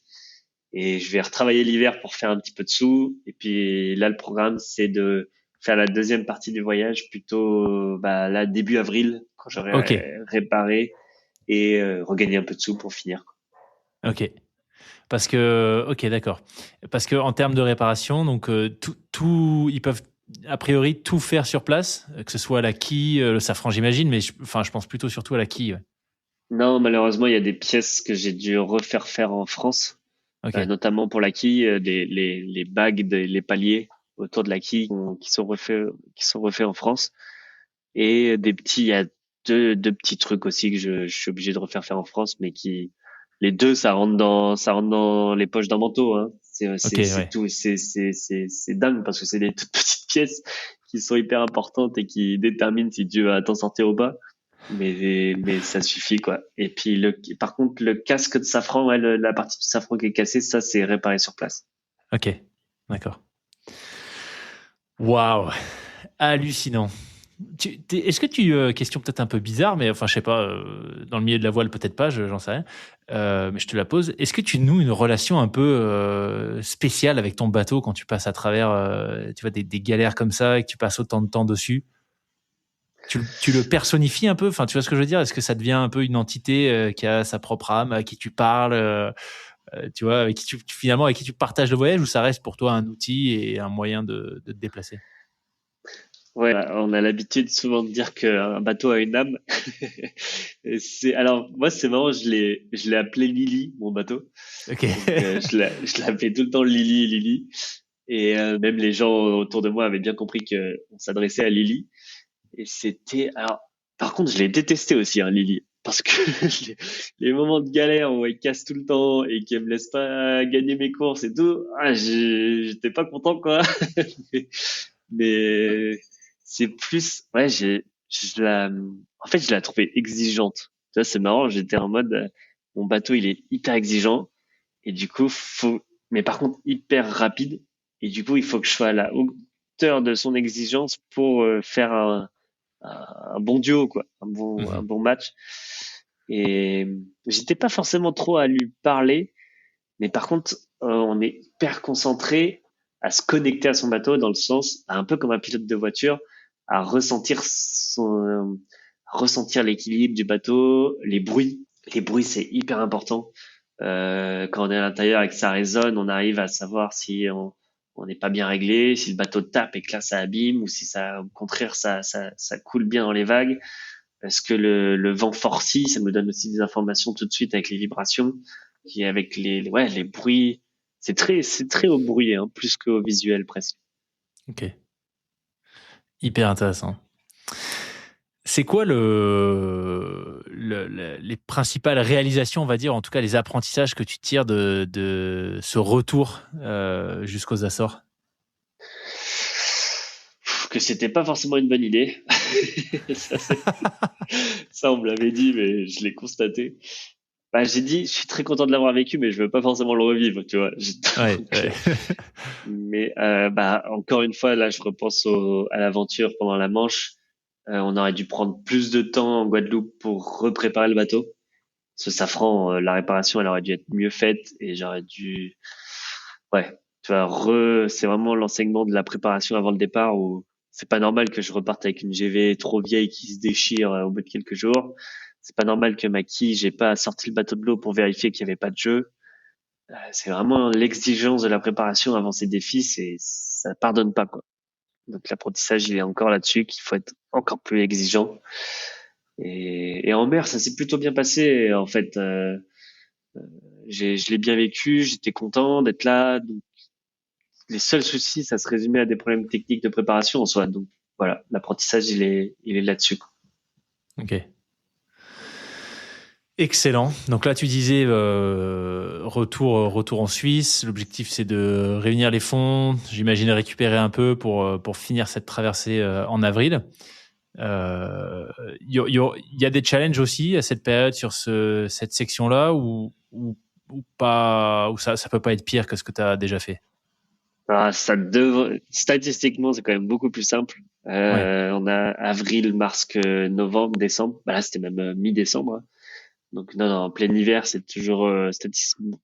Et je vais retravailler l'hiver pour faire un petit peu de sous. Et puis là, le programme, c'est de faire la deuxième partie du voyage plutôt bah, là début avril quand Ok, j'aurai réparé et regagner un peu de sous pour finir. ok. Parce que, ok, d'accord. Parce que en termes de réparation, donc ils peuvent a priori tout faire sur place, que ce soit la quille, le safran, j'imagine, mais je pense plutôt surtout à la quille. Ouais. Non, malheureusement, il y a des pièces que j'ai dû refaire faire en France, Ok, notamment pour la quille, les bagues, les paliers autour de la quille qui sont refaits en France. Et il y a deux petits trucs aussi que je suis obligé de refaire faire en France, mais les deux, ça rentre dans les poches d'un manteau, hein. ok, C'est ouais. tout, c'est dingue parce que c'est des toutes petites pièces qui sont hyper importantes et qui déterminent si tu vas t'en sortir ou pas. Mais ça suffit, quoi. Et puis par contre, le casque de safran, ouais, la partie de safran qui est cassée, ça, c'est réparé sur place. Ok, d'accord. Waouh, hallucinant. Est-ce que question peut-être un peu bizarre, mais enfin je sais pas, dans le milieu de la voile peut-être pas, j'en sais rien, mais je te la pose. Est-ce que tu noues une relation un peu spéciale avec ton bateau quand tu passes à travers, tu vois, des galères comme ça et que tu passes autant de temps dessus? Tu le personnifies un peu, enfin tu vois ce que je veux dire? Est-ce que ça devient un peu une entité qui a sa propre âme, à qui tu parles, tu vois, avec qui finalement avec qui tu partages le voyage, ou ça reste pour toi un outil et un moyen de te déplacer? Ouais, on a l'habitude souvent de dire qu'un bateau a une âme. Alors moi c'est marrant, je l'ai appelé Lily, mon bateau. Ok. Donc je l'appelais tout le temps Lily, Lily. Et même les gens autour de moi avaient bien compris que on s'adressait à Lily. Et c'était alors par contre je l'ai détesté aussi hein, Lily parce que les moments de galère où elle casse tout le temps et qu'elle me laisse pas gagner mes courses et tout, j'étais pas content quoi. Mais c'est plus, ouais, en fait, je la trouvais exigeante. Tu vois, c'est marrant, j'étais en mode, mon bateau, il est hyper exigeant, et du coup, mais par contre, hyper rapide, et du coup, il faut que je sois à la hauteur de son exigence pour faire un bon duo, quoi, un Mhm. bon match. Et j'étais pas forcément trop à lui parler, mais par contre, on est hyper concentré à se connecter à son bateau dans le sens, un peu comme un pilote de voiture, à ressentir ressentir l'équilibre du bateau, les bruits. Les bruits, c'est hyper important. Quand on est à l'intérieur et que ça résonne, on arrive à savoir si on n'est pas bien réglé, si le bateau tape et que là ça abîme, ou si ça, au contraire, ça coule bien dans les vagues. Parce que le vent forcit, ça nous donne aussi des informations tout de suite avec les vibrations, qui avec ouais, les bruits. C'est très au bruit, hein, plus qu'au visuel presque. Ok. Hyper intéressant. C'est quoi les principales réalisations, on va dire, en tout cas les apprentissages que tu tires de ce retour jusqu'aux Açores? Que c'était pas forcément une bonne idée. ça, ça, on me l'avait dit, mais je l'ai constaté. Bah, j'ai dit, je suis très content de l'avoir vécu, mais je veux pas forcément le revivre, tu vois. Ouais, Donc, ouais. mais bah, encore une fois, là, je repense à l'aventure pendant la Manche. On aurait dû prendre plus de temps en Guadeloupe pour repréparer le bateau. Ce safran, la réparation, elle aurait dû être mieux faite et j'aurais dû, ouais, tu vois, c'est vraiment l'enseignement de la préparation avant le départ où c'est pas normal que je reparte avec une GV trop vieille qui se déchire au bout de quelques jours. C'est pas normal que ma quille, j'ai pas sorti le bateau de l'eau pour vérifier qu'il y avait pas de jeu. C'est vraiment l'exigence de la préparation avant ces défis, ça pardonne pas, quoi. Donc l'apprentissage, il est encore là-dessus, qu'il faut être encore plus exigeant. Et en mer, ça s'est plutôt bien passé, en fait. Je l'ai bien vécu, j'étais content d'être là. Donc, les seuls soucis, ça se résumait à des problèmes techniques de préparation en soi. Donc voilà, l'apprentissage, il est là-dessus, quoi. Ok. Excellent. Donc là, tu disais retour en Suisse. L'objectif, c'est de réunir les fonds. J'imagine récupérer un peu pour finir cette traversée en avril. Il y a des challenges aussi à cette période sur cette section-là ou pas, ou ça peut pas être pire que ce que tu as déjà fait. Statistiquement, c'est quand même beaucoup plus simple. Ouais. On a avril, mars que novembre, décembre. Bah là, c'était même mi-décembre, hein. Donc non, non, en plein hiver, c'est toujours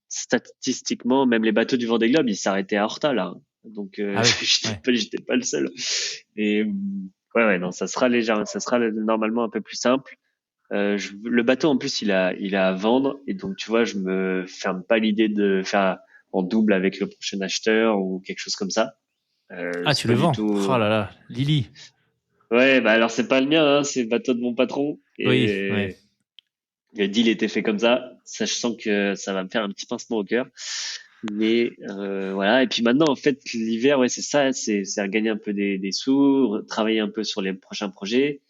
statistiquement, même les bateaux du Vendée Globe, ils s'arrêtaient à Horta là. Donc Ah oui. Ouais. j'étais pas le seul. Et ouais, ouais, non, ça sera normalement un peu plus simple. Le bateau en plus, il a à vendre et donc tu vois, je me ferme pas l'idée de faire en double avec le prochain acheteur ou quelque chose comme ça. Ah, C'est tu pas le du vends. Oh tout. là là, Lily. Ouais, bah alors c'est pas le mien, hein, c'est le bateau de mon patron Oui, ouais. et le deal était fait comme ça. Ça, je sens que ça va me faire un petit pincement au cœur. Mais voilà. Et puis maintenant, en fait, l'hiver, ouais, c'est ça, c'est gagner un peu des sous, travailler un peu sur les prochains projets.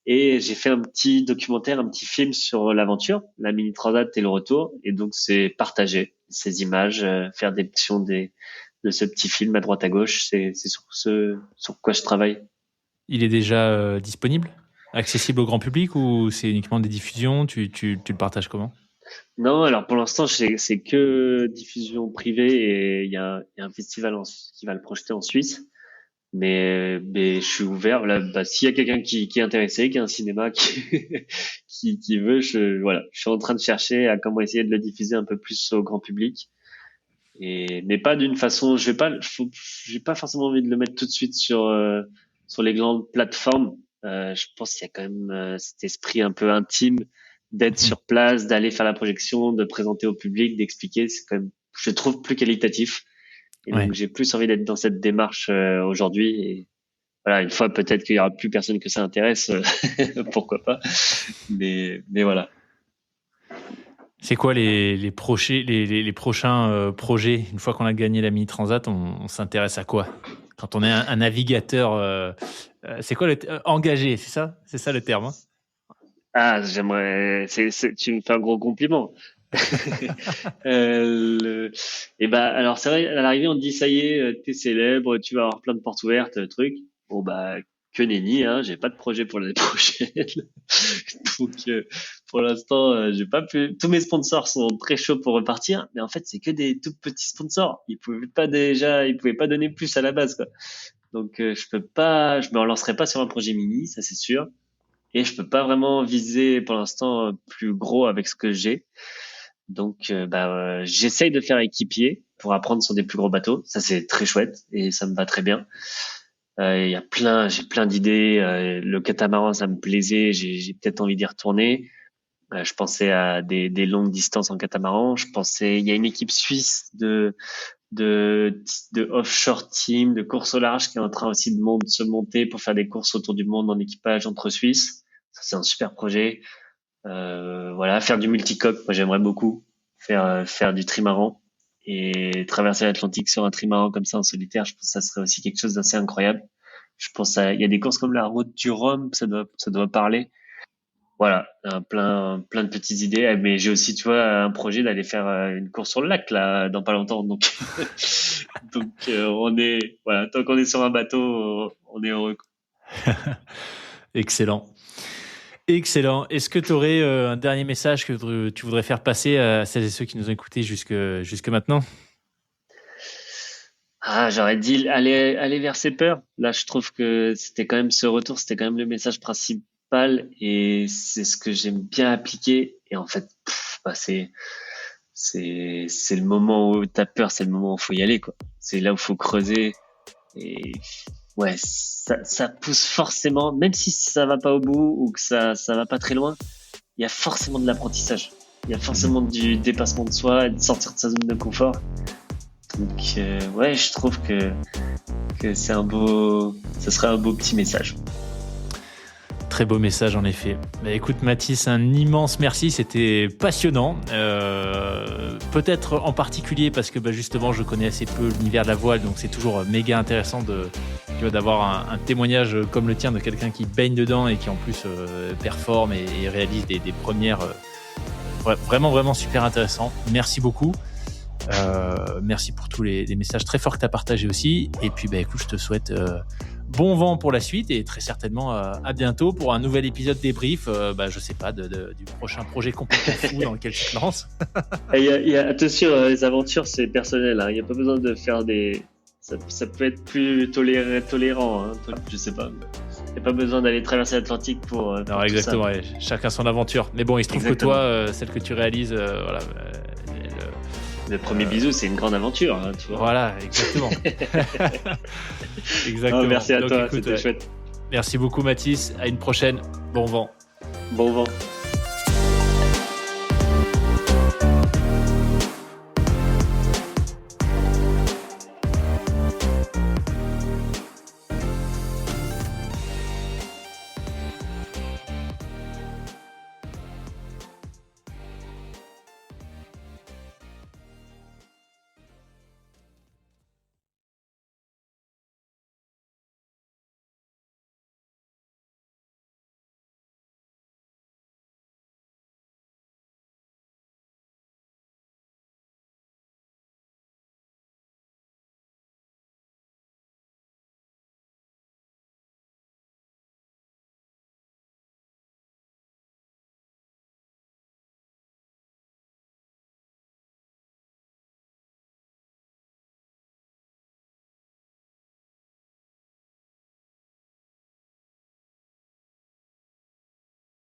Et j'ai fait un petit documentaire, un petit film sur l'aventure, la mini transat et le retour. Et donc, c'est partager ces images, faire des options de ce petit film à droite à gauche. C'est sur quoi je travaille. Il est déjà disponible, accessible au grand public ou c'est uniquement des diffusions? Tu le partages comment? Non, alors pour l'instant, c'est que diffusion privée et il y a un festival qui va le projeter en Suisse. Mais je suis ouvert. Là, bah, s'il y a quelqu'un qui est intéressé, qui a un cinéma qui veut, voilà, je suis en train de chercher à comment essayer de le diffuser un peu plus au grand public. Mais pas d'une façon, j'ai pas forcément envie de le mettre tout de suite sur les grandes plateformes. Je pense qu'il y a quand même cet esprit un peu intime d'être Mhm. sur place, d'aller faire la projection, de présenter au public, d'expliquer. C'est quand même, je trouve plus qualitatif. Et donc Ouais. j'ai plus envie d'être dans cette démarche aujourd'hui. voilà, une fois peut-être qu'il y aura plus personne que ça intéresse, pourquoi pas. Mais voilà. C'est quoi les prochains projets? Une fois qu'on a gagné la Mini Transat, on s'intéresse à quoi? Quand on est un navigateur, c'est quoi engagé, c'est ça? C'est ça le terme, hein? Ah, j'aimerais. Tu me fais un gros compliment. Et ben, alors c'est vrai, à l'arrivée, on te dit ça y est, t'es célèbre, tu vas avoir plein de portes ouvertes, truc. Bon bah, que nenni, hein, j'ai pas de projet pour l'année prochaine. Donc, pour l'instant, j'ai pas pu. Tous mes sponsors sont très chauds pour repartir, mais en fait, c'est que des tout petits sponsors. Ils pouvaient pas donner plus à la base, quoi. Donc, je me relancerai pas sur un projet mini, ça c'est sûr. Et je peux pas vraiment viser pour l'instant plus gros avec ce que j'ai. Donc, j'essaye de faire équipier pour apprendre sur des plus gros bateaux. Ça, c'est très chouette et ça me va très bien. J'ai plein d'idées. Le catamaran, ça me plaisait. J'ai peut-être envie d'y retourner. Je pensais à des longues distances en catamaran. Il y a une équipe suisse de offshore team, de course au large qui est en train aussi de se monter pour faire des courses autour du monde en équipage entre Suisses. Ça, c'est un super projet. Voilà, faire du multicoque, moi j'aimerais beaucoup faire du trimaran et traverser l'Atlantique sur un trimaran comme ça en solitaire. Je pense que ça serait aussi quelque chose d'assez incroyable. Il y a des courses comme la Route du Rhum, ça doit parler. Voilà, plein de petites idées. Mais j'ai aussi, tu vois, un projet d'aller faire une course sur le lac là dans pas longtemps. Donc, voilà, tant qu'on est sur un bateau, on est heureux. Excellent. Est-ce que tu aurais un dernier message que tu voudrais faire passer à celles et ceux qui nous ont écoutés jusque maintenant? Ah, j'aurais dit aller vers ses peurs. Là, je trouve que c'était quand même ce retour, c'était quand même le message principal et c'est ce que j'aime bien appliquer. Et en fait, c'est le moment où t'as peur, c'est le moment où faut y aller, quoi. C'est là où faut creuser. Et ouais, ça pousse forcément, même si ça va pas au bout ou que ça va pas très loin, il y a forcément de l'apprentissage. Il y a forcément du dépassement de soi, de sortir de sa zone de confort. Donc ouais, je trouve que ce serait un beau petit message. Très beau message en effet. Bah, écoute Mathis, un immense merci, c'était passionnant. Peut-être en particulier parce que justement je connais assez peu l'univers de la voile, donc c'est toujours méga intéressant d'avoir un témoignage comme le tien de quelqu'un qui baigne dedans et qui en plus performe et réalise des premières vraiment super intéressant. Merci beaucoup. Merci pour tous les messages très forts que tu as partagés aussi. Et puis écoute, je te souhaite bon vent pour la suite et très certainement à bientôt pour un nouvel épisode débrief, je sais pas, du prochain projet complètement fou dans lequel tu te lances. Attention, les aventures c'est personnel, hein. Il n'y a pas besoin de faire ça peut être plus tolérant, hein. Je sais pas. Il n'y a pas besoin d'aller traverser l'Atlantique pour non, exactement, ouais. Chacun son aventure. Mais bon, il se trouve exactement. Que toi, celle que tu réalises, voilà. Le premier bisou, c'est une grande aventure, hein, tu vois. Voilà, exactement. Exactement. Non, merci à toi, écoute, c'était chouette. Merci beaucoup Mathis, à une prochaine. Bon vent. Bon vent.